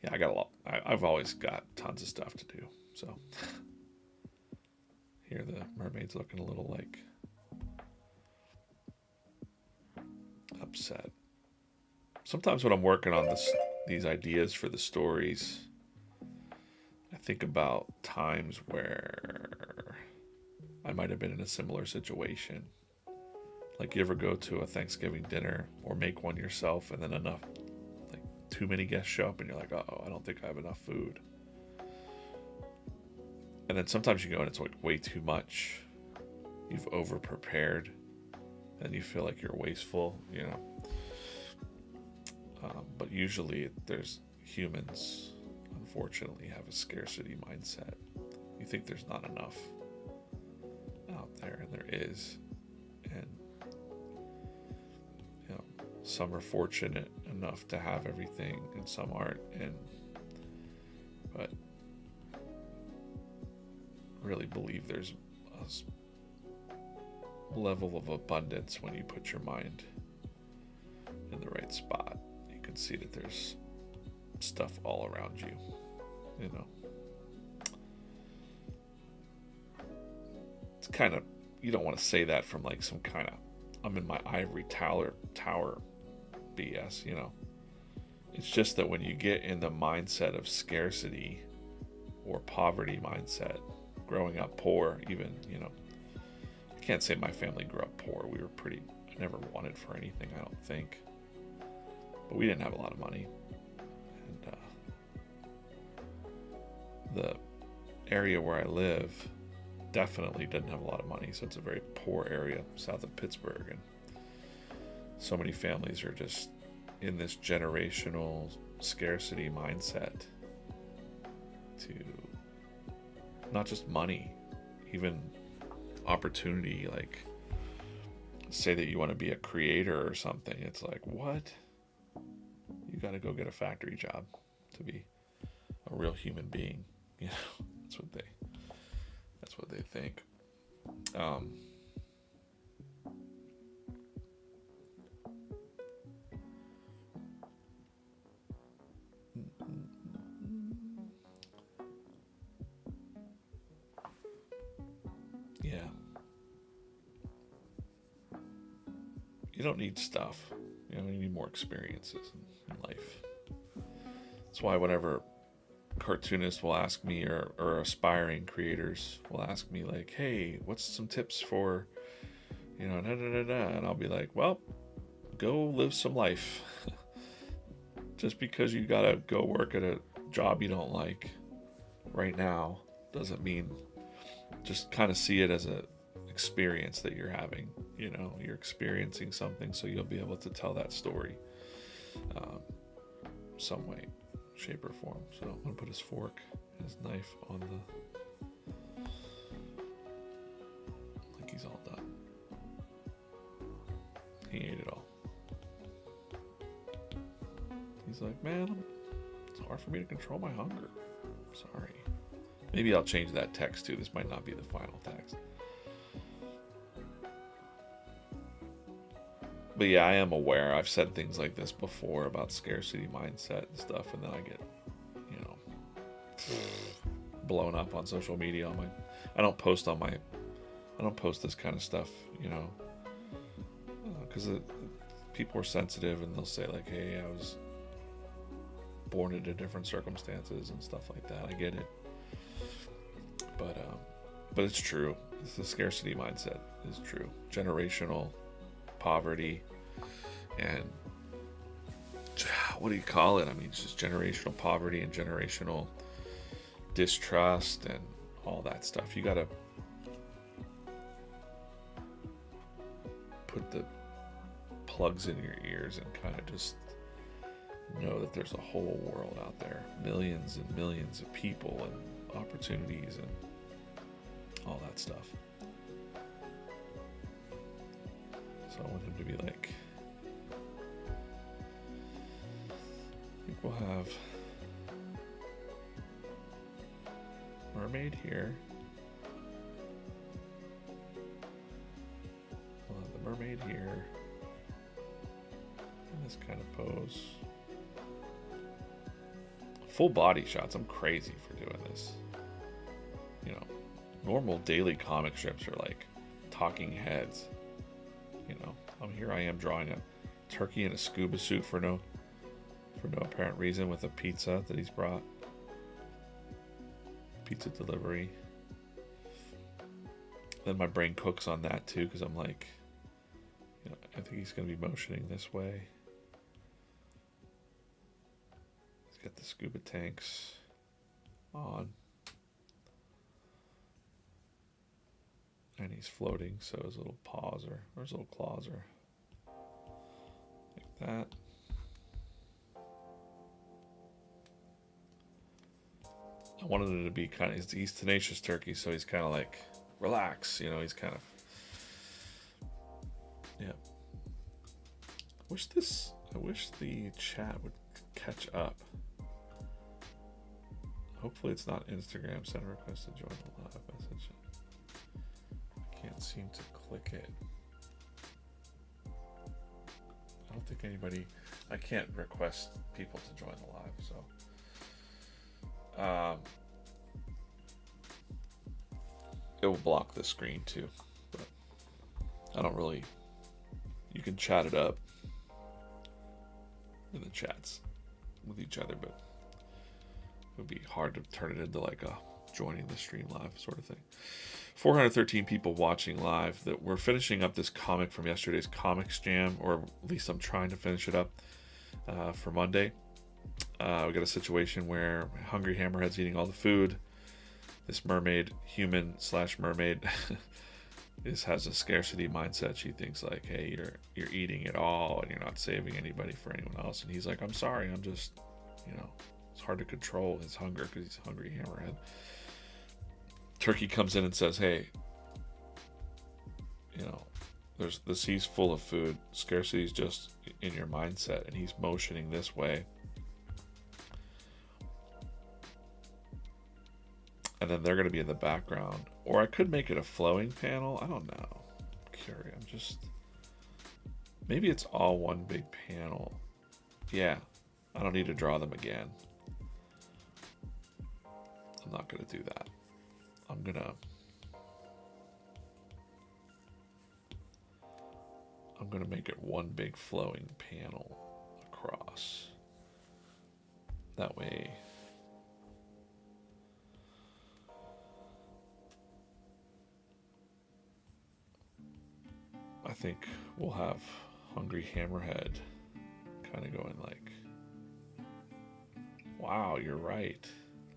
Speaker 1: Yeah, I got a lot. I've always got tons of stuff to do. So. Here the mermaid's looking a little like upset. Sometimes when I'm working on these ideas for the stories, I think about times where I might have been in a similar situation. Like you ever go to a Thanksgiving dinner or make one yourself and then too many guests show up and you're like, oh, I don't think I have enough food. And then sometimes you go and it's like way too much. You've over prepared and you feel like you're wasteful, you know. But usually there's humans, unfortunately, have a scarcity mindset. You think there's not enough out there, and there is. And, you know, some are fortunate enough to have everything and some aren't. But really believe there's a level of abundance when you put your mind in the right spot. You can see that there's stuff all around you, you know. It's kind of, you don't want to say that from like some kind of I'm in my ivory tower BS, you know. It's just that when you get in the mindset of scarcity or poverty mindset, growing up poor, even, you know, I can't say my family grew up poor. We were pretty, I never wanted for anything, I don't think. But we didn't have a lot of money. And the area where I live definitely didn't have a lot of money. So it's a very poor area south of Pittsburgh. And so many families are just in this generational scarcity mindset to not just money, even opportunity. Like, say that you want to be a creator or something. It's like, what? You got to go get a factory job to be a real human being. You know, that's what they think. Yeah. You don't need stuff. You know, you need more experiences in life. That's why whenever cartoonists will ask me, or aspiring creators will ask me, like, hey, what's some tips for, you know, and I'll be like, well, go live some life. Just because you gotta go work at a job you don't like right now doesn't mean, just kind of see it as a experience that you're having. You know, you're experiencing something, so you'll be able to tell that story some way, shape, or form. So I'm gonna put his fork and his knife on the, like he's all done. He ate it all. He's like, man, it's hard for me to control my hunger. Sorry. Maybe I'll change that text too. This might not be the final text. But yeah, I am aware. I've said things like this before about scarcity mindset and stuff, and then I get, you know, blown up on social media. I don't post this kind of stuff, you know, because people are sensitive and they'll say like, hey, I was born into different circumstances and stuff like that. I get it. But it's true. The scarcity mindset is true. Generational poverty and what do you call it? I mean, it's just generational poverty and generational distrust and all that stuff. You gotta put the plugs in your ears and kind of just know that there's a whole world out there, millions and millions of people and opportunities and all that stuff. So I want him to be like, I think we'll have mermaid here. We'll have the mermaid here in this kind of pose. Full body shots. I'm crazy for doing this. You know, normal daily comic strips are like talking heads. You know, here I am drawing a turkey in a scuba suit for no apparent reason with a pizza that he's brought. Pizza delivery. Then my brain cooks on that too, because I'm like, you know, I think he's going to be motioning this way. He's got the scuba tanks on. And he's floating, so his little paws are, or his little claws are like that. I wanted it to be kind of, he's tenacious turkey, so he's kind of like, relax, you know, he's kind of, yeah. I wish the chat would catch up. Hopefully it's not Instagram, send a request to join the live message. I can't seem to click it. I don't think anybody, I can't request people to join the live, so. It will block the screen too, but I don't really, you can chat it up in the chats with each other, but it would be hard to turn it into like a joining the stream live sort of thing. 413 people watching live. That we're finishing up this comic from yesterday's Comics Jam, or at least I'm trying to finish it up for Monday. We got a situation where Hungry Hammerhead's eating all the food. This mermaid, human / mermaid, has a scarcity mindset. She thinks like, hey, you're eating it all and you're not saving anybody for anyone else. And he's like, I'm sorry, I'm just, you know, it's hard to control his hunger because he's Hungry Hammerhead. Turkey comes in and says, hey, you know, there's the sea's full of food. Scarcity is just in your mindset, and he's motioning this way. And then they're going to be in the background. Or I could make it a flowing panel. I don't know. I'm curious. I'm just... Maybe it's all one big panel. Yeah. I don't need to draw them again. I'm not going to do that. I'm going to make it one big flowing panel across. That way... I think we'll have Hungry Hammerhead kind of going like, wow, you're right.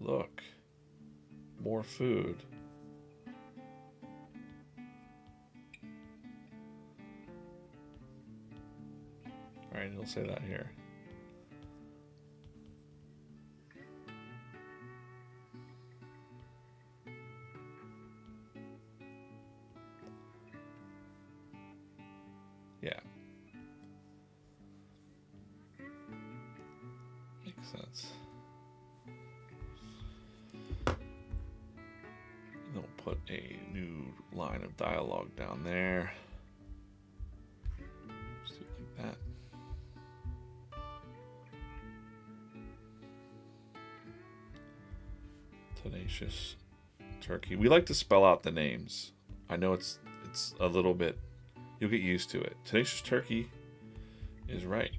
Speaker 1: Look, more food. All right, he'll say that here. Yeah. Makes sense. And then we'll put a new line of dialogue down there. Just do it like that. Tenacious Turkey. We like to spell out the names. I know it's a little bit, you'll get used to it. Tenacious Turkey is right.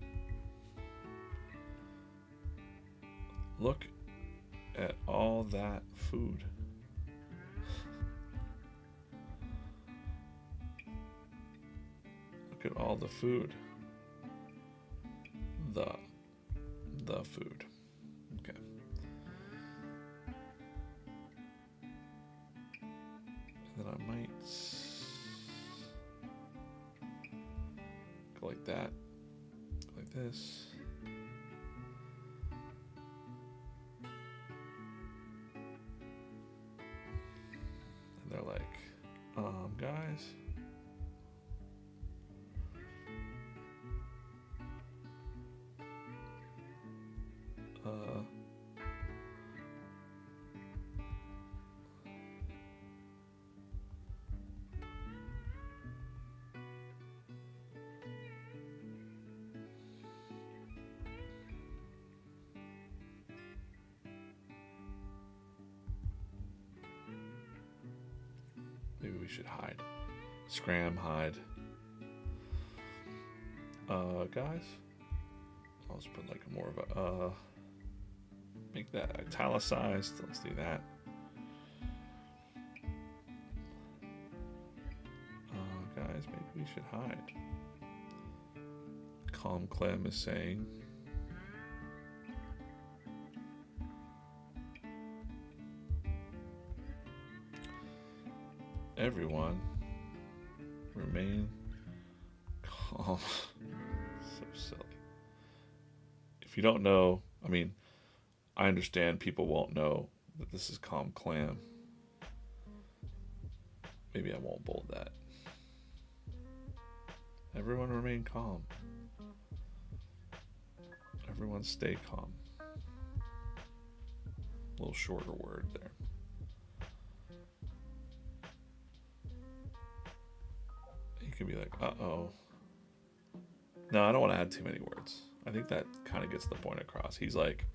Speaker 1: Look at all that food. Look at all the food. The food. Okay. And then I might go like that, like this. And they're like, guys. Maybe we should hide. Scram, hide. Guys. I'll just put like more of a, make that italicized. Let's do that. Guys, maybe we should hide. Calm Clem is saying. Everyone Remain calm. So silly. If you don't know, I mean, I understand people won't know that this is Calm Clam. Maybe I won't bold that. Everyone remain calm. Everyone stay calm. A little shorter word there. You could be like, uh-oh. No, I don't want to add too many words. I think that kind of gets the point across. He's like,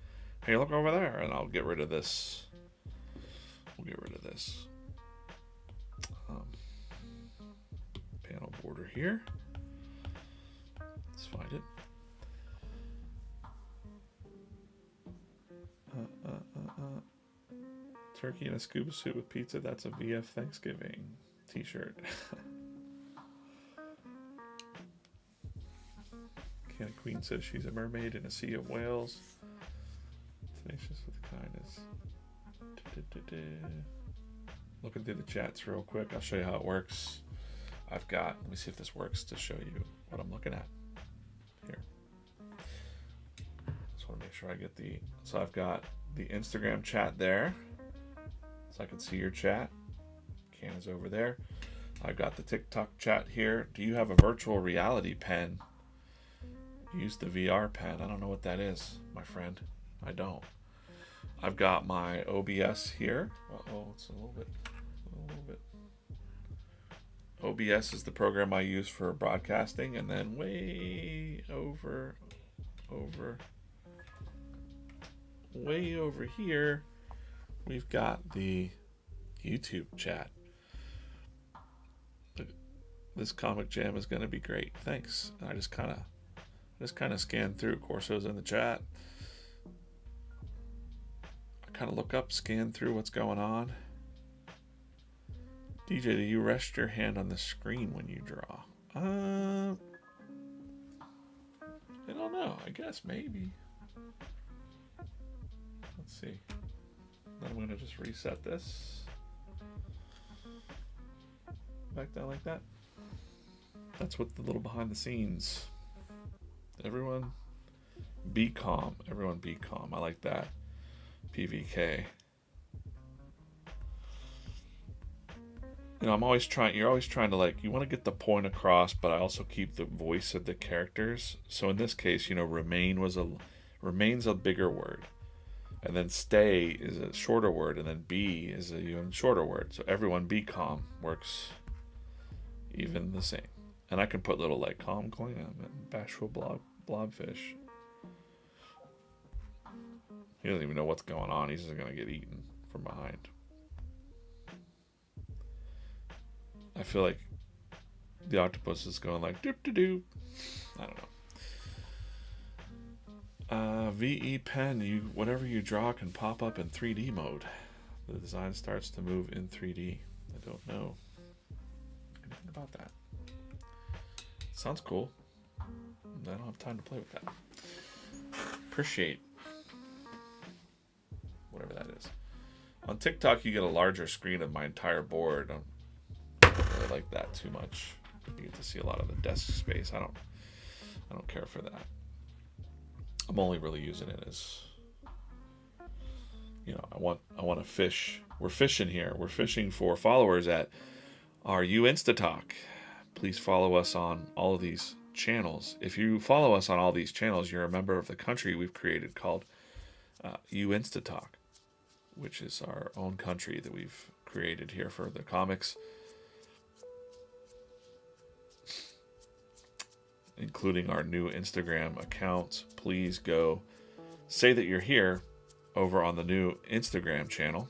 Speaker 1: hey, look over there, and I'll get rid of this. We'll get rid of this. Panel border here. Let's find it. Turkey in a scuba suit with pizza. That's a VF Thanksgiving t-shirt. Canna Queen says she's a mermaid in a sea of whales. Tenacious with kindness. Looking through the chats real quick. I'll show you how it works. I've got, let me see if this works to show you what I'm looking at here. Just want to make sure I get the, so I've got the Instagram chat there. So I can see your chat. Canna's over there. I've got the TikTok chat here. Do you have a virtual reality pen? Use the VR pen. I don't know what that is, my friend. I don't. I've got my OBS here. Uh-oh, it's a little bit. OBS is the program I use for broadcasting, and then way over here, we've got the YouTube chat. This comic jam is going to be great. Thanks. And I just kind of scanned through. Corso's in the chat. I kind of look up, scan through what's going on. DJ, do you rest your hand on the screen when you draw? I don't know. I guess maybe. Let's see. Then I'm going to just reset this. Back down like that. That's what the little behind the scenes. Everyone be calm. Everyone be calm. I like that. PVK. You know, you're always trying to, like, you want to get the point across, but I also keep the voice of the characters. So in this case, you know, remain's a bigger word. And then stay is a shorter word, and then be is a even shorter word. So everyone be calm works even the same. And I can put little, like, calm clam and bashful blobfish. He doesn't even know what's going on. He's just going to get eaten from behind. I feel like the octopus is going like doop doop doop. I don't know. VE pen, whatever you draw can pop up in 3D mode. The design starts to move in 3D. I don't know anything about that. Sounds cool. I don't have time to play with that. Appreciate whatever that is. On TikTok, you get a larger screen of my entire board. I don't really like that too much. You get to see a lot of the desk space. I don't care for that. I'm only really using it as, you know, I want to fish. We're fishing here. We're fishing for followers at our UInstatalk. Please follow us on all of these channels. If you follow us on all these channels, you're a member of the country we've created called UInstatalk, which is our own country that we've created here for the comics, including our new Instagram account. Please go say that you're here over on the new Instagram channel.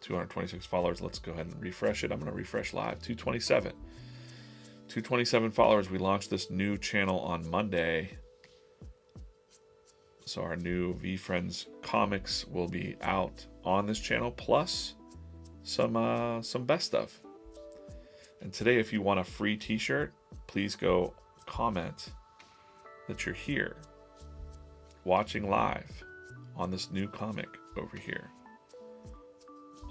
Speaker 1: 226 followers. Let's go ahead and refresh it. I'm going to refresh live. 227 followers. We launched this new channel on Monday. So our new VeeFriends comics will be out on this channel, plus some best stuff. And today, if you want a free t-shirt, please go comment that you're here watching live on this new comic over here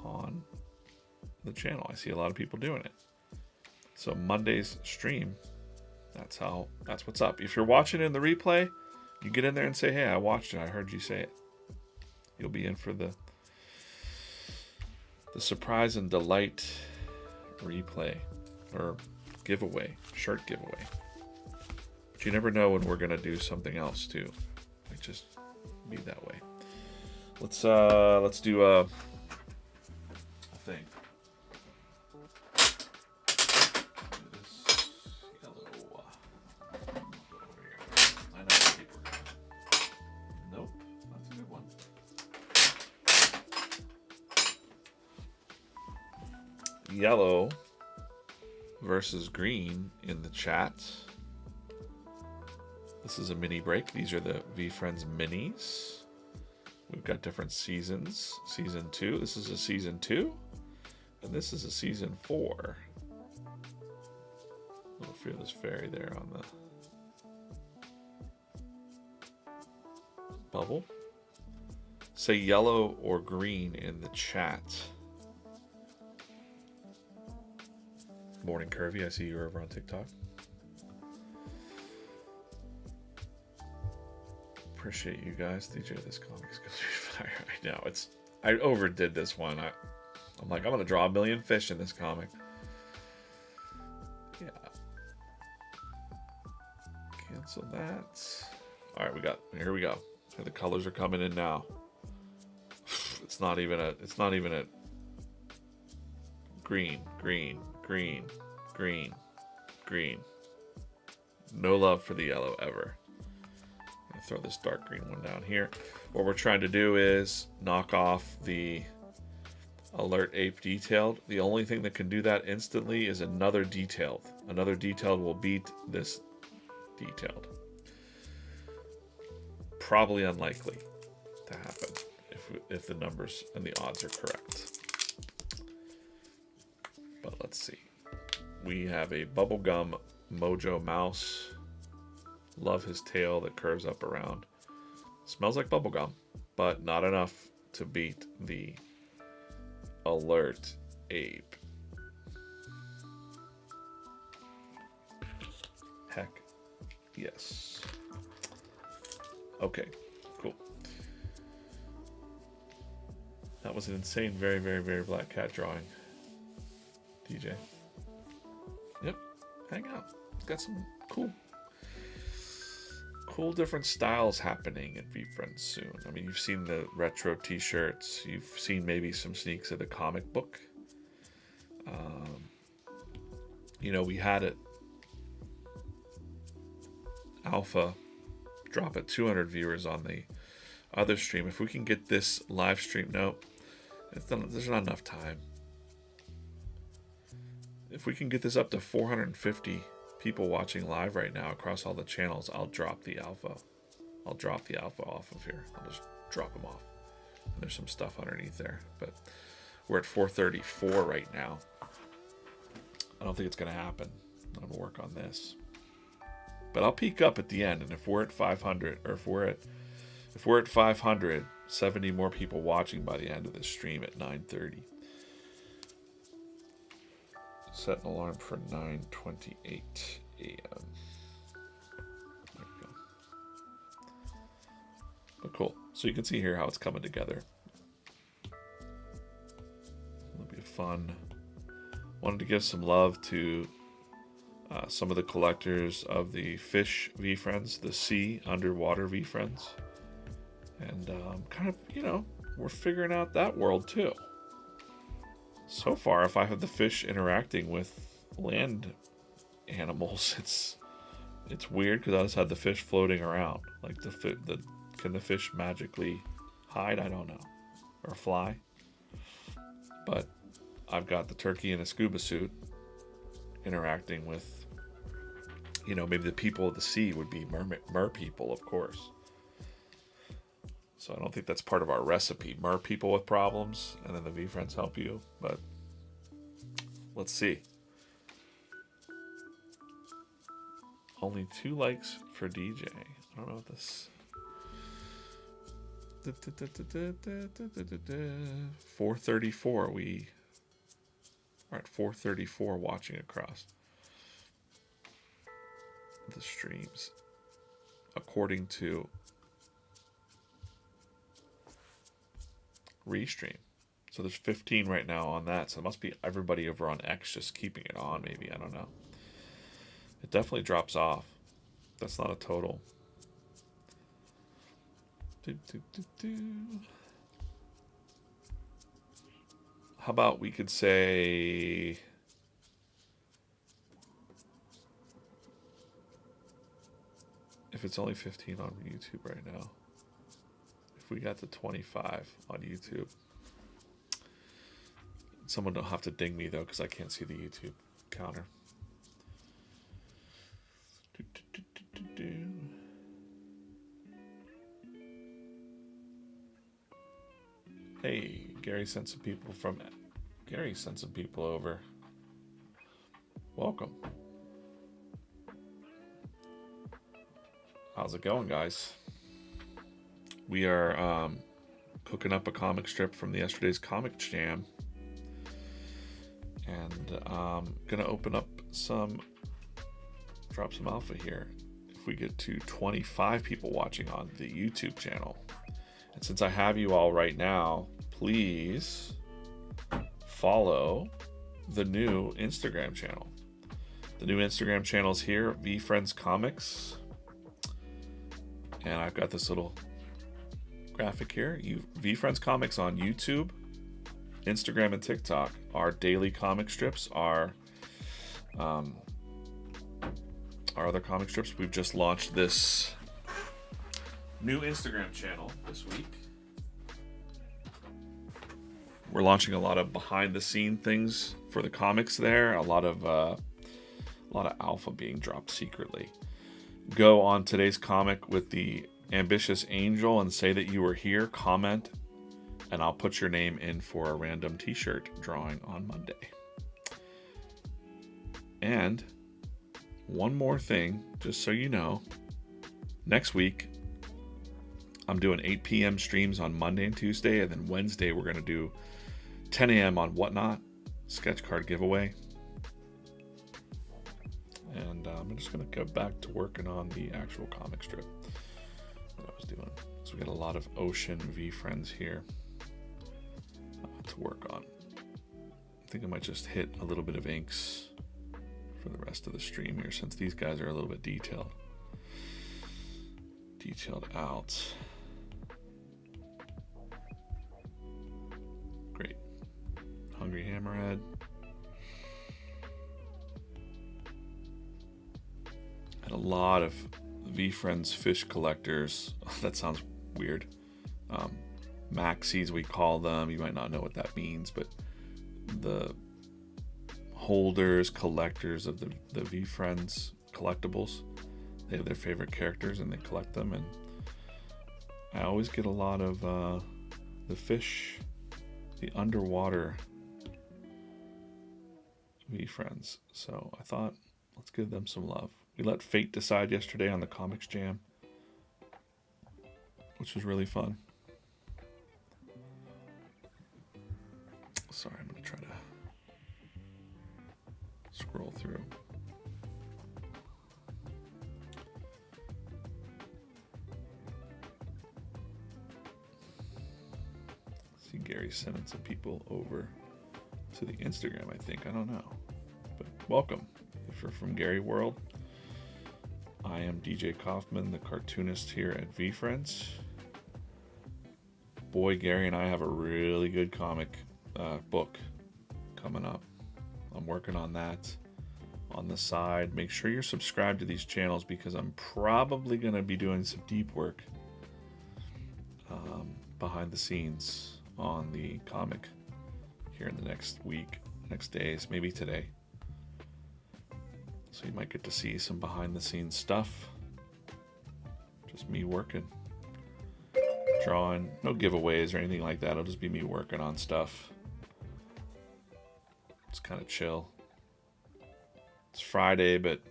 Speaker 1: on the channel. I see a lot of people doing it. So Monday's stream, that's what's up. If you're watching in the replay, you get in there and say, hey, I watched it. I heard you say it. You'll be in for the surprise and delight replay or giveaway, shirt giveaway. But you never know when we're gonna do something else too. It just be that way. Let's do a thing. Nope, that's a good one. Yellow versus green in the chat. This is a mini break. These are the VeeFriends minis. We've got different seasons. Season 2. This is a season 2. And this is a season 4. Little Fearless Fairy there on the bubble. Say yellow or green in the chat. Morning Curvy, I see you're over on TikTok. Appreciate you guys. DJ, this comic is going to be fire. I know, I overdid this one. I'm like, I'm going to draw a million fish in this comic. Yeah. Cancel that. All right, here we go. The colors are coming in now. It's not even a green. No love for the yellow ever. I'm gonna throw this dark green one down here. What we're trying to do is knock off the alert ape detailed. The only thing that can do that instantly is another detailed. Another detailed will beat this detailed. Probably unlikely to happen if the numbers and the odds are correct. But let's see. We have a bubblegum Mojo mouse. Love his tail that curves up around. Smells like bubblegum, but not enough to beat the alert ape. Heck yes. Okay, cool. That was an insane, very, very, very black cat drawing. DJ. Yep, hang out. It's got some cool different styles happening at VeeFriends soon. I mean, you've seen the retro t-shirts. You've seen maybe some sneaks of the comic book. You know, we had it alpha drop at 200 viewers on the other stream. If we can get this live stream, there's not enough time. If we can get this up to 450 people watching live right now across all the channels, I'll drop the alpha. I'll drop the alpha off of here. I'll just drop them off. And there's some stuff underneath there, but we're at 434 right now. I don't think it's going to happen. I'm going to work on this. But I'll peak up at the end, and if we're at 500, or if we're at 500, 70 more people watching by the end of this stream at 9:30. Set an alarm for 9:28 a.m. There we go. But cool. So you can see here how it's coming together. It'll be fun. Wanted to give some love to some of the collectors of the fish VeeFriends, the sea underwater VeeFriends. And kind of, you know, we're figuring out that world too. So far, if I have the fish interacting with land animals, it's weird because I just have the fish floating around. Like can the fish magically hide? I don't know, or fly. But I've got the turkey in a scuba suit interacting with, you know, maybe the people of the sea would be mer people, of course. So I don't think that's part of our recipe. Mer people with problems, and then the VeeFriends help you. But let's see. Only 2 likes for DJ. I don't know what this. 434. We are at 434 watching across. the streams according to Restream. So there's 15 right now on that. So it must be everybody over on X just keeping it on, maybe. I don't know. It definitely drops off. That's not a total. How about we could say... if it's only 15 on YouTube right now. If we got to 25 on YouTube. Someone don't have to ding me, though, because I can't see the YouTube counter. Hey, Gary sent some people from... Gary sent some people over. Welcome. How's it going, guys? We are cooking up a comic strip from yesterday's comic jam. And I'm going to open up drop some alpha here. If we get to 25 people watching on the YouTube channel. And since I have you all right now, please follow the new Instagram channel. The new Instagram channel is here, VeeFriends Comics. And I've got this little graphic here. VeeFriends Comics on YouTube, Instagram, and TikTok. Our daily comic strips are our other comic strips. We've just launched this new Instagram channel this week. We're launching a lot of behind-the-scene things for the comics there. A lot of alpha being dropped secretly. Go on today's comic with the ambitious angel and say that you were here, comment, and I'll put your name in for a random t-shirt drawing on Monday. And one more thing, just so you know, next week I'm doing 8 p.m. streams on Monday and Tuesday, and then Wednesday we're going to do 10 a.m. on Whatnot, sketch card giveaway. And I'm just going to go back to working on the actual comic strip that I was doing. So we got a lot of Ocean VeeFriends here to work on. I think I might just hit a little bit of inks for the rest of the stream here, since these guys are a little bit detailed out. Great. Hungry Hammerhead. And a lot of VeeFriends fish collectors. That sounds weird. Maxis, we call them. You might not know what that means, but the holders, collectors of the VeeFriends collectibles. They have their favorite characters and they collect them. And I always get a lot of the fish, the underwater VeeFriends. So I thought, let's give them some love. We let fate decide yesterday on the Comics Jam, which was really fun. Sorry, I'm going to try to scroll through. See Gary sending some people over to the Instagram, I think. I don't know. But welcome. If you're from Gary World, I am DJ Coffman, the cartoonist here at VeeFriends. Boy, Gary and I have a really good comic book coming up. I'm working on that on the side. Make sure you're subscribed to these channels because I'm probably going to be doing some deep work behind the scenes on the comic here in the next week, next days, maybe today. So you might get to see some behind the scenes stuff. Just me working. Drawing. No giveaways or anything like that. It'll just be me working on stuff. It's kind of chill. It's Friday, but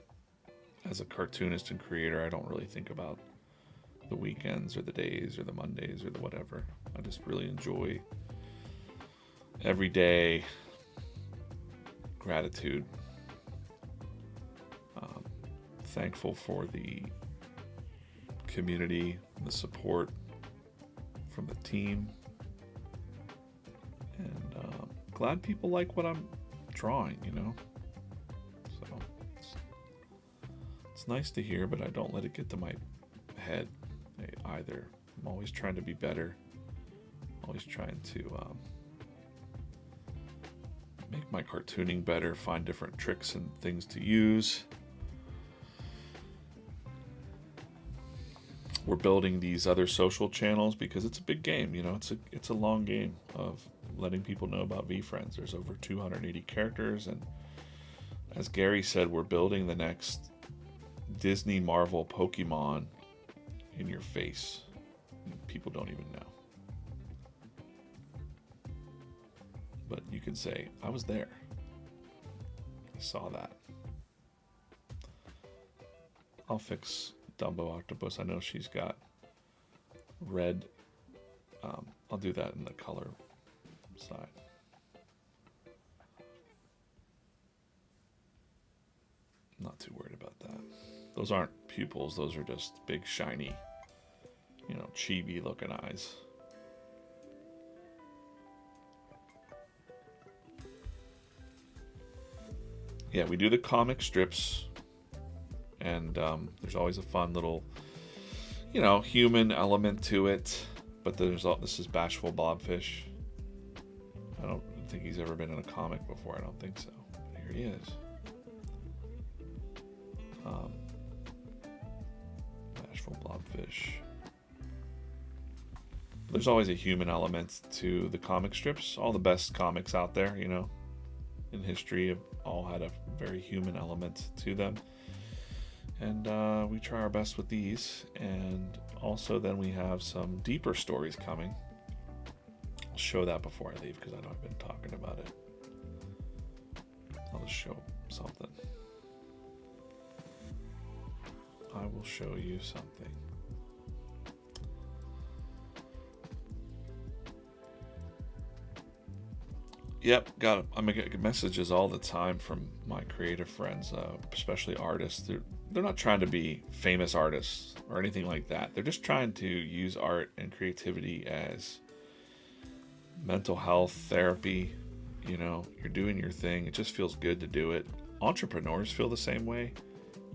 Speaker 1: as a cartoonist and creator, I don't really think about the weekends or the days or the Mondays or the whatever. I just really enjoy every day thankful for the community and the support from the team, and glad people like what I'm drawing, you know. So it's nice to hear, but I don't let it get to my head either. I'm always trying to be better, always trying to make my cartooning better, find different tricks and things to use. We're building these other social channels because it's a big game, you know. It's a long game of letting people know about VeeFriends. There's over 280 characters, and as Gary said, we're building the next Disney Marvel Pokemon in your face. People don't even know. But you can say, I was there. I saw that. I'll fix Dumbo Octopus. I know she's got red. I'll do that in the color side. Not too worried about that. Those aren't pupils. Those are just big, shiny, you know, chibi looking eyes. Yeah, we do the comic strips, and there's always a fun little, you know, human element to it. But this is Bashful Blobfish. I don't think he's ever been in a comic before. I don't think so. But here he is. Bashful Blobfish. There's always a human element to the comic strips. All the best comics out there, you know, in history have all had a very human element to them. And we try our best with these. And also then we have some deeper stories coming. I'll show that before I leave because I know I've been talking about it. I'll just show something. I will show you something. Yep, got it. I'm getting messages all the time from my creative friends, especially artists. They're not trying to be famous artists or anything like that. They're just trying to use art and creativity as mental health therapy. You know, you're doing your thing. It just feels good to do it. Entrepreneurs feel the same way.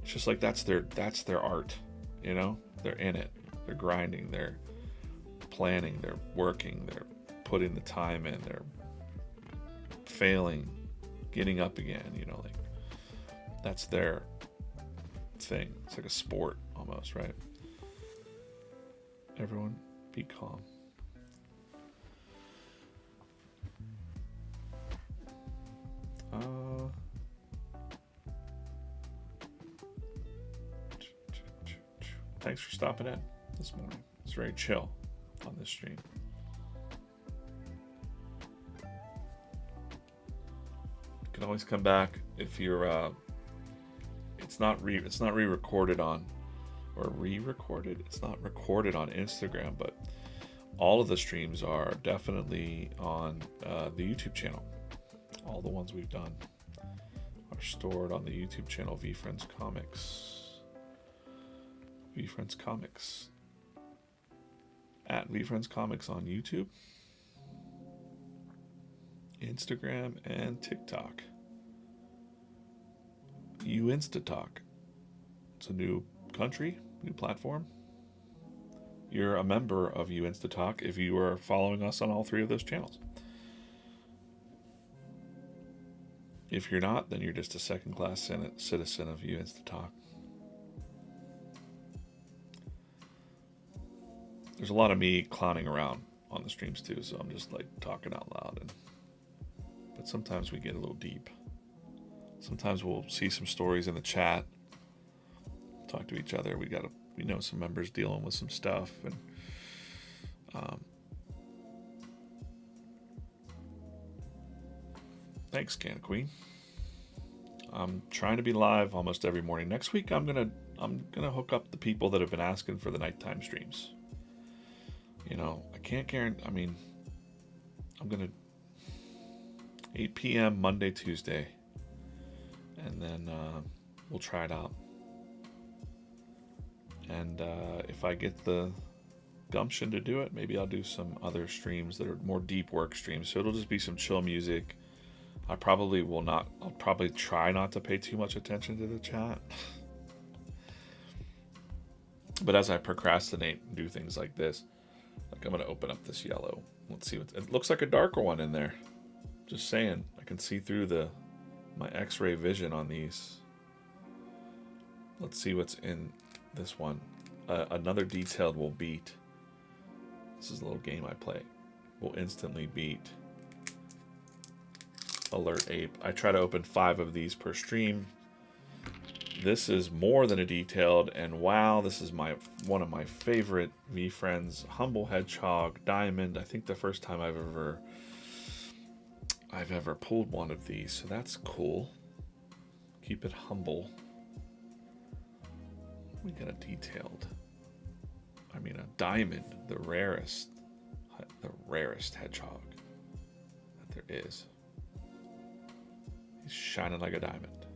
Speaker 1: It's just like that's their art. You know, they're in it. They're grinding. They're planning. They're working. They're putting the time in. They're failing, getting up again. You know, like that's their thing. It's like a sport almost, right? Everyone be calm. Thanks for stopping in this morning. It's very chill on this stream. You can always come back if you're it's not re-recorded on, or re-recorded. It's not recorded on Instagram, but all of the streams are definitely on the YouTube channel. All the ones we've done are stored on the YouTube channel, VeeFriends Comics. VeeFriends Comics. At VeeFriends Comics on YouTube, Instagram, and TikTok. Instatalk. It's a new country, new platform. You're a member of Instatalk if you are following us on all three of those channels. If you're not, then you're just a second-class citizen of Instatalk. There's a lot of me clowning around on the streams too, so I'm just like talking out loud. But sometimes we get a little deep. Sometimes we'll see some stories in the chat, talk to each other. We know some members dealing with some stuff, and thanks, Can Queen. I'm trying to be live almost every morning. Next week, I'm gonna hook up the people that have been asking for the nighttime streams. You know, I can't guarantee. I mean, I'm gonna 8 p.m. Monday, Tuesday, and then we'll try it out. And if I get the gumption to do it, maybe I'll do some other streams that are more deep work streams. So it'll just be some chill music. I probably will not, I'll probably try not to pay too much attention to the chat. But as I procrastinate and do things like this, like I'm going to open up this yellow. Let's see what, it looks like a darker one in there. Just saying, I can see through my x-ray vision on these. Let's see what's in this one. Another detailed will beat. This is a little game I play. Will instantly beat Alert Ape. I try to open 5 of these per stream. This is more than a detailed, and wow, this is one of my favorite VeeFriends Humble Hedgehog Diamond. I think the first time I've ever pulled one of these, so that's cool. Keep it humble. We got a detailed. I mean, a diamond, the rarest hedgehog that there is. He's shining like a diamond.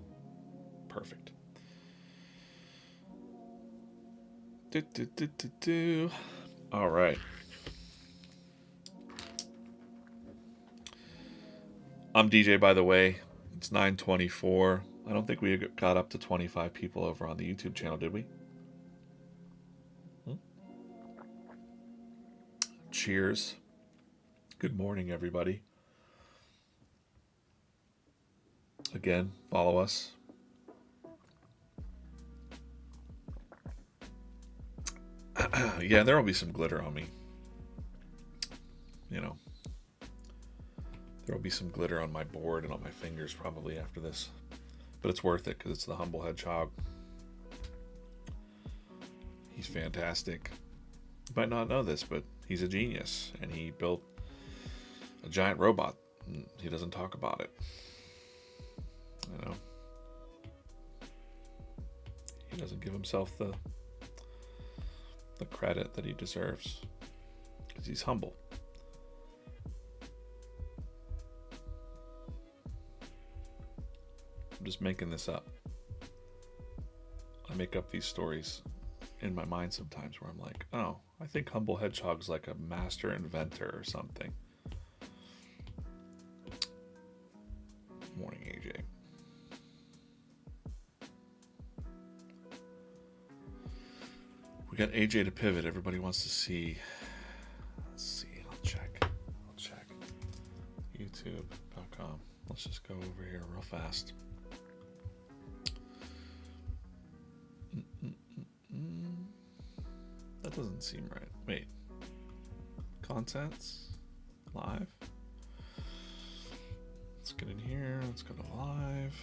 Speaker 1: Perfect. All right. I'm DJ, by the way. It's 9:24. I don't think we got up to 25 people over on the YouTube channel, did we? Cheers. Good morning, everybody. Again, follow us. Yeah, there will be some glitter on me. You know. There will be some glitter on my board and on my fingers probably after this. But it's worth it because it's the Humble Hedgehog. He's fantastic. You might not know this, but he's a genius. And he built a giant robot. And he doesn't talk about it. You know. He doesn't give himself the credit that he deserves. Because he's humble. I'm just making this up. I make up these stories in my mind sometimes where I'm like, oh, I think Humble Hedgehog's like a master inventor or something. Morning, AJ. We got AJ to pivot. Everybody wants to see. Let's see. I'll check. YouTube.com. Let's just go over here real fast. That doesn't seem right. Wait. Contents? Live? Let's get in here. Let's go to live.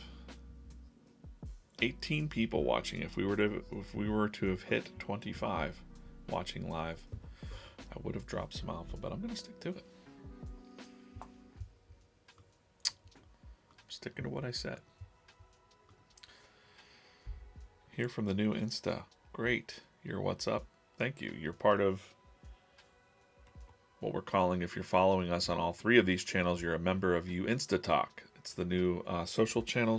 Speaker 1: 18 people watching. If we were to have hit 25 watching live, I would have dropped some alpha, but I'm gonna stick to it. I'm sticking to what I said. Here from the new Insta. Great. You're what's up. Thank you. You're part of what we're calling, if you're following us on all 3 of these channels, you're a member of You Insta Talk. It's the new social channel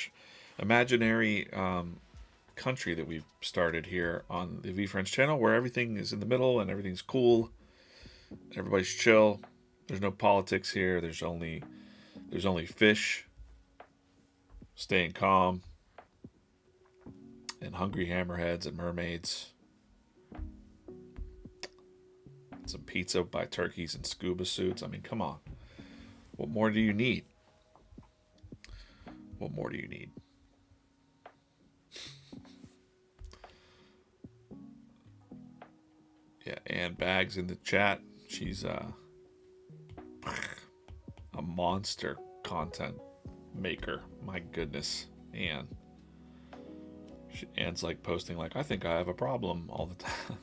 Speaker 1: / imaginary country that we've started here on the VeeFriends channel, where everything is in the middle and everything's cool. Everybody's chill. There's no politics here. There's only fish, staying calm, and hungry hammerheads and mermaids. Some pizza by turkeys and scuba suits. I mean, come on. What more do you need? What more do you need? Yeah, Ann Bags in the chat. She's a monster content maker. My goodness, Ann. Ann's like posting like, I think I have a problem all the time.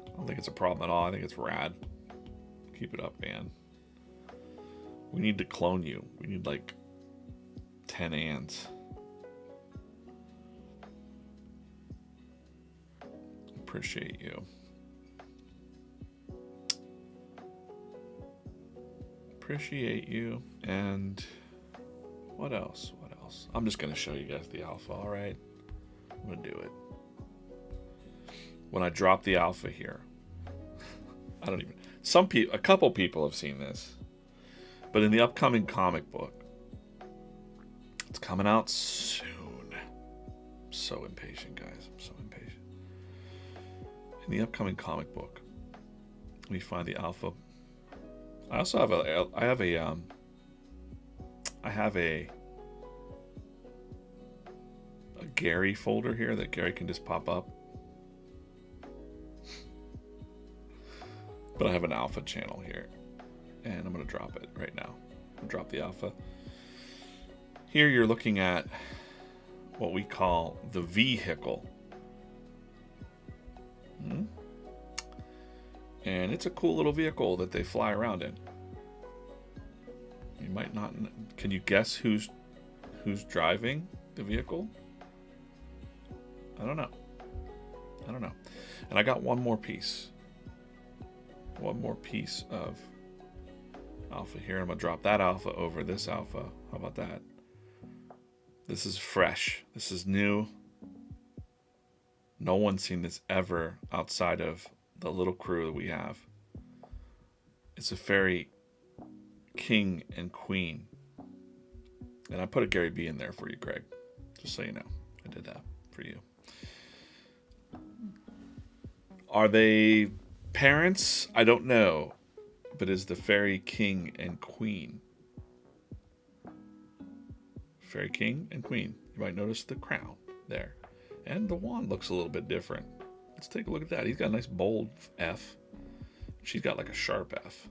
Speaker 1: I don't think it's a problem at all. I think it's rad. Keep it up, man. We need to clone you. We need like 10 Anns. Appreciate you. Appreciate you. And what else? What else? I'm just going to show you guys the alpha, all right? I'm going to do it. when I drop the alpha here. I don't even... a couple people have seen this. But in the upcoming comic book, it's coming out soon. I'm so impatient, guys. I'm so impatient. In the upcoming comic book, we find the alpha. I also have a Gary folder here that Gary can just pop up. But I have an alpha channel here, and I'm going to drop it right now. I'll drop the alpha. Here you're looking at what we call the vehicle. And it's a cool little vehicle that they fly around in. You might not... Can you guess who's driving the vehicle? I don't know. And I got one more piece. One more piece of alpha here. I'm going to drop that alpha over this alpha. How about that? This is fresh. This is new. No one's seen this ever outside of the little crew that we have. It's a fairy king and queen. And I put a Gary B in there for you, Craig. Just so you know. I did that for you. Are they parents? I don't know. But is the fairy king and queen? Fairy king and queen. You might notice the crown there. And the wand looks a little bit different. Let's take a look at that. He's got a nice bold F. She's got like a sharp F.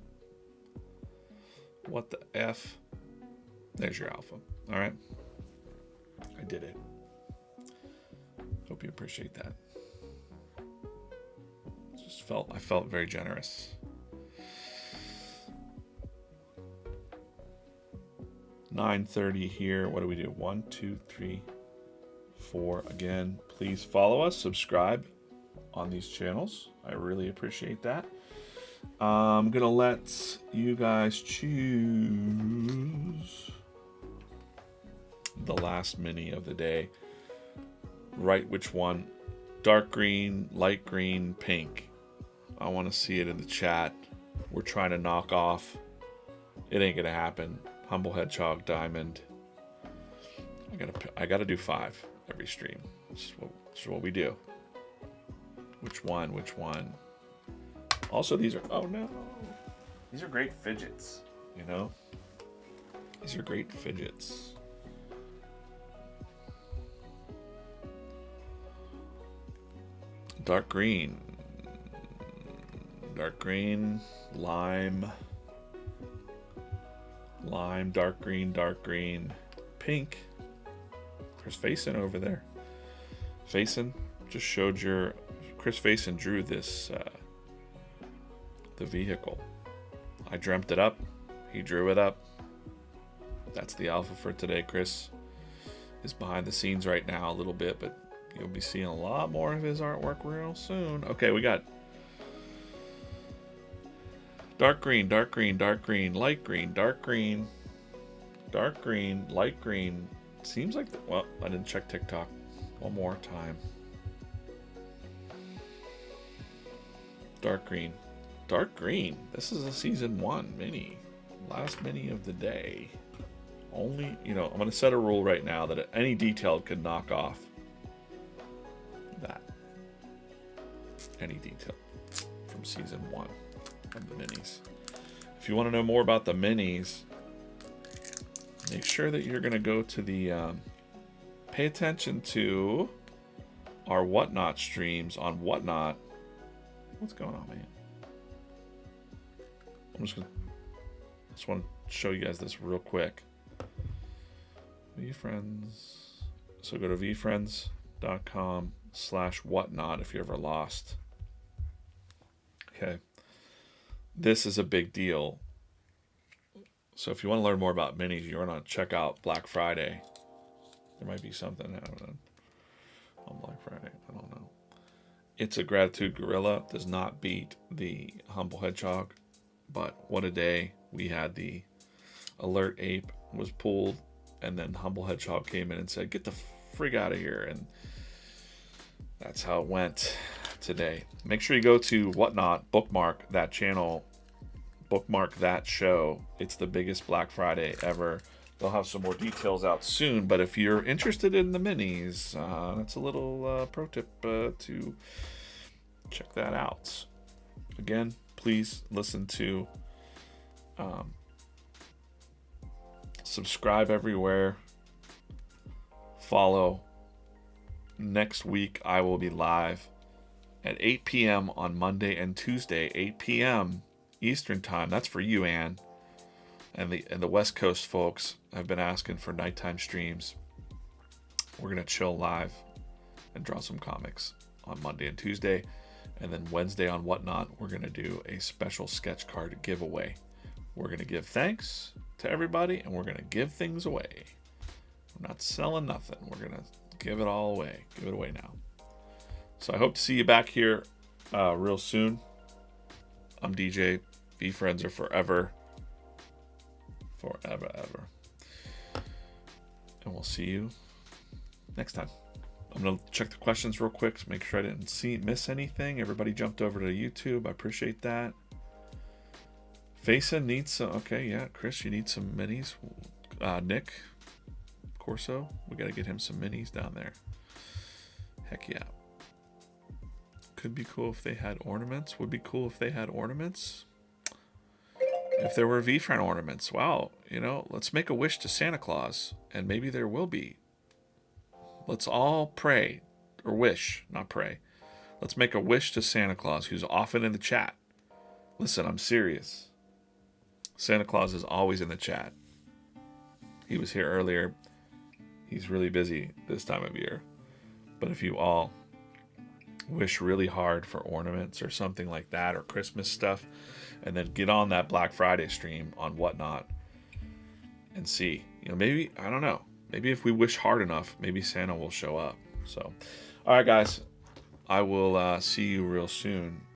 Speaker 1: What the F? There's your alpha. All right. I did it. Hope you appreciate that. I felt very generous. 9:30 here. What do we do? 1, 2, 3, 4. Again, please follow us, subscribe on these channels. I really appreciate that. I'm gonna let you guys choose the last mini of the day. Write which one. Dark green, light green, pink. I want to see it in the chat. We're trying to knock off. It ain't gonna happen. Humble Hedgehog Diamond. I gotta do 5 every stream. This is what we do. Which one? Which one? Also, these are... Oh, no. These are great fidgets, you know? These are great fidgets. Dark green. Dark green. Lime. Lime. Dark green. Pink. Chris Faison over there. Faison just showed your... Chris Faison drew this... the vehicle. I dreamt it up. He drew it up. That's the alpha for today. Chris is behind the scenes right now a little bit, but you'll be seeing a lot more of his artwork real soon. Okay, we got dark green, light green, dark green, light green. Seems like, well, I didn't check TikTok. One more time. Dark green. Dark green. This is a season 1 mini. Last mini of the day. Only, you know, I'm going to set a rule right now that any detail could knock off that. Any detail from season 1 of the minis. If you want to know more about the minis, make sure that you're going to go to the, pay attention to our Whatnot streams on Whatnot. What's going on, man? I just want to show you guys this real quick. VeeFriends. So go to VeeFriends.com/whatnot if you're ever lost. Okay. This is a big deal. So if you want to learn more about minis, you want to check out Black Friday. There might be something happening on Black Friday. I don't know. It's a Gratitude Gorilla. Does not beat the Humble Hedgehog. But what a day. We had the Alert Ape was pulled, and then Humble Hedgehog came in and said, get the frig out of here. And that's how it went. today. Make sure you go to Whatnot, bookmark that channel, bookmark that show. It's the biggest Black Friday ever. They'll have some more details out soon, but if you're interested in the minis, that's a little pro tip to check that out. Again, please listen to, subscribe everywhere, follow. Next week I will be live at 8 p.m. on Monday and Tuesday, 8 p.m. Eastern time. That's for you, Ann. And the West Coast folks have been asking for nighttime streams. We're going to chill live and draw some comics on Monday and Tuesday. And then Wednesday on Whatnot, we're going to do a special sketch card giveaway. We're going to give thanks to everybody, and we're going to give things away. We're not selling nothing. We're going to give it all away. Give it away now. So I hope to see you back here real soon. I'm DJ. VeeFriends are forever. Forever, ever. And we'll see you next time. I'm going to check the questions real quick to make sure I didn't miss anything. Everybody jumped over to YouTube. I appreciate that. Faisa needs some. Okay, yeah. Chris, you need some minis. Nick Corso, we got to get him some minis down there. Heck yeah. Could be cool if they had ornaments. Would be cool if they had ornaments. If there were VeeFriend ornaments. Wow. You know, let's make a wish to Santa Claus. And maybe there will be. Let's all pray. Or wish, not pray. Let's make a wish to Santa Claus, who's often in the chat. Listen, I'm serious. Santa Claus is always in the chat. He was here earlier. He's really busy this time of year. But if you all wish really hard for ornaments or something like that, or Christmas stuff, and then get on that Black Friday stream on Whatnot and see, you know, maybe, I don't know, maybe if we wish hard enough, maybe Santa will show up. So, all right, guys, I will see you real soon.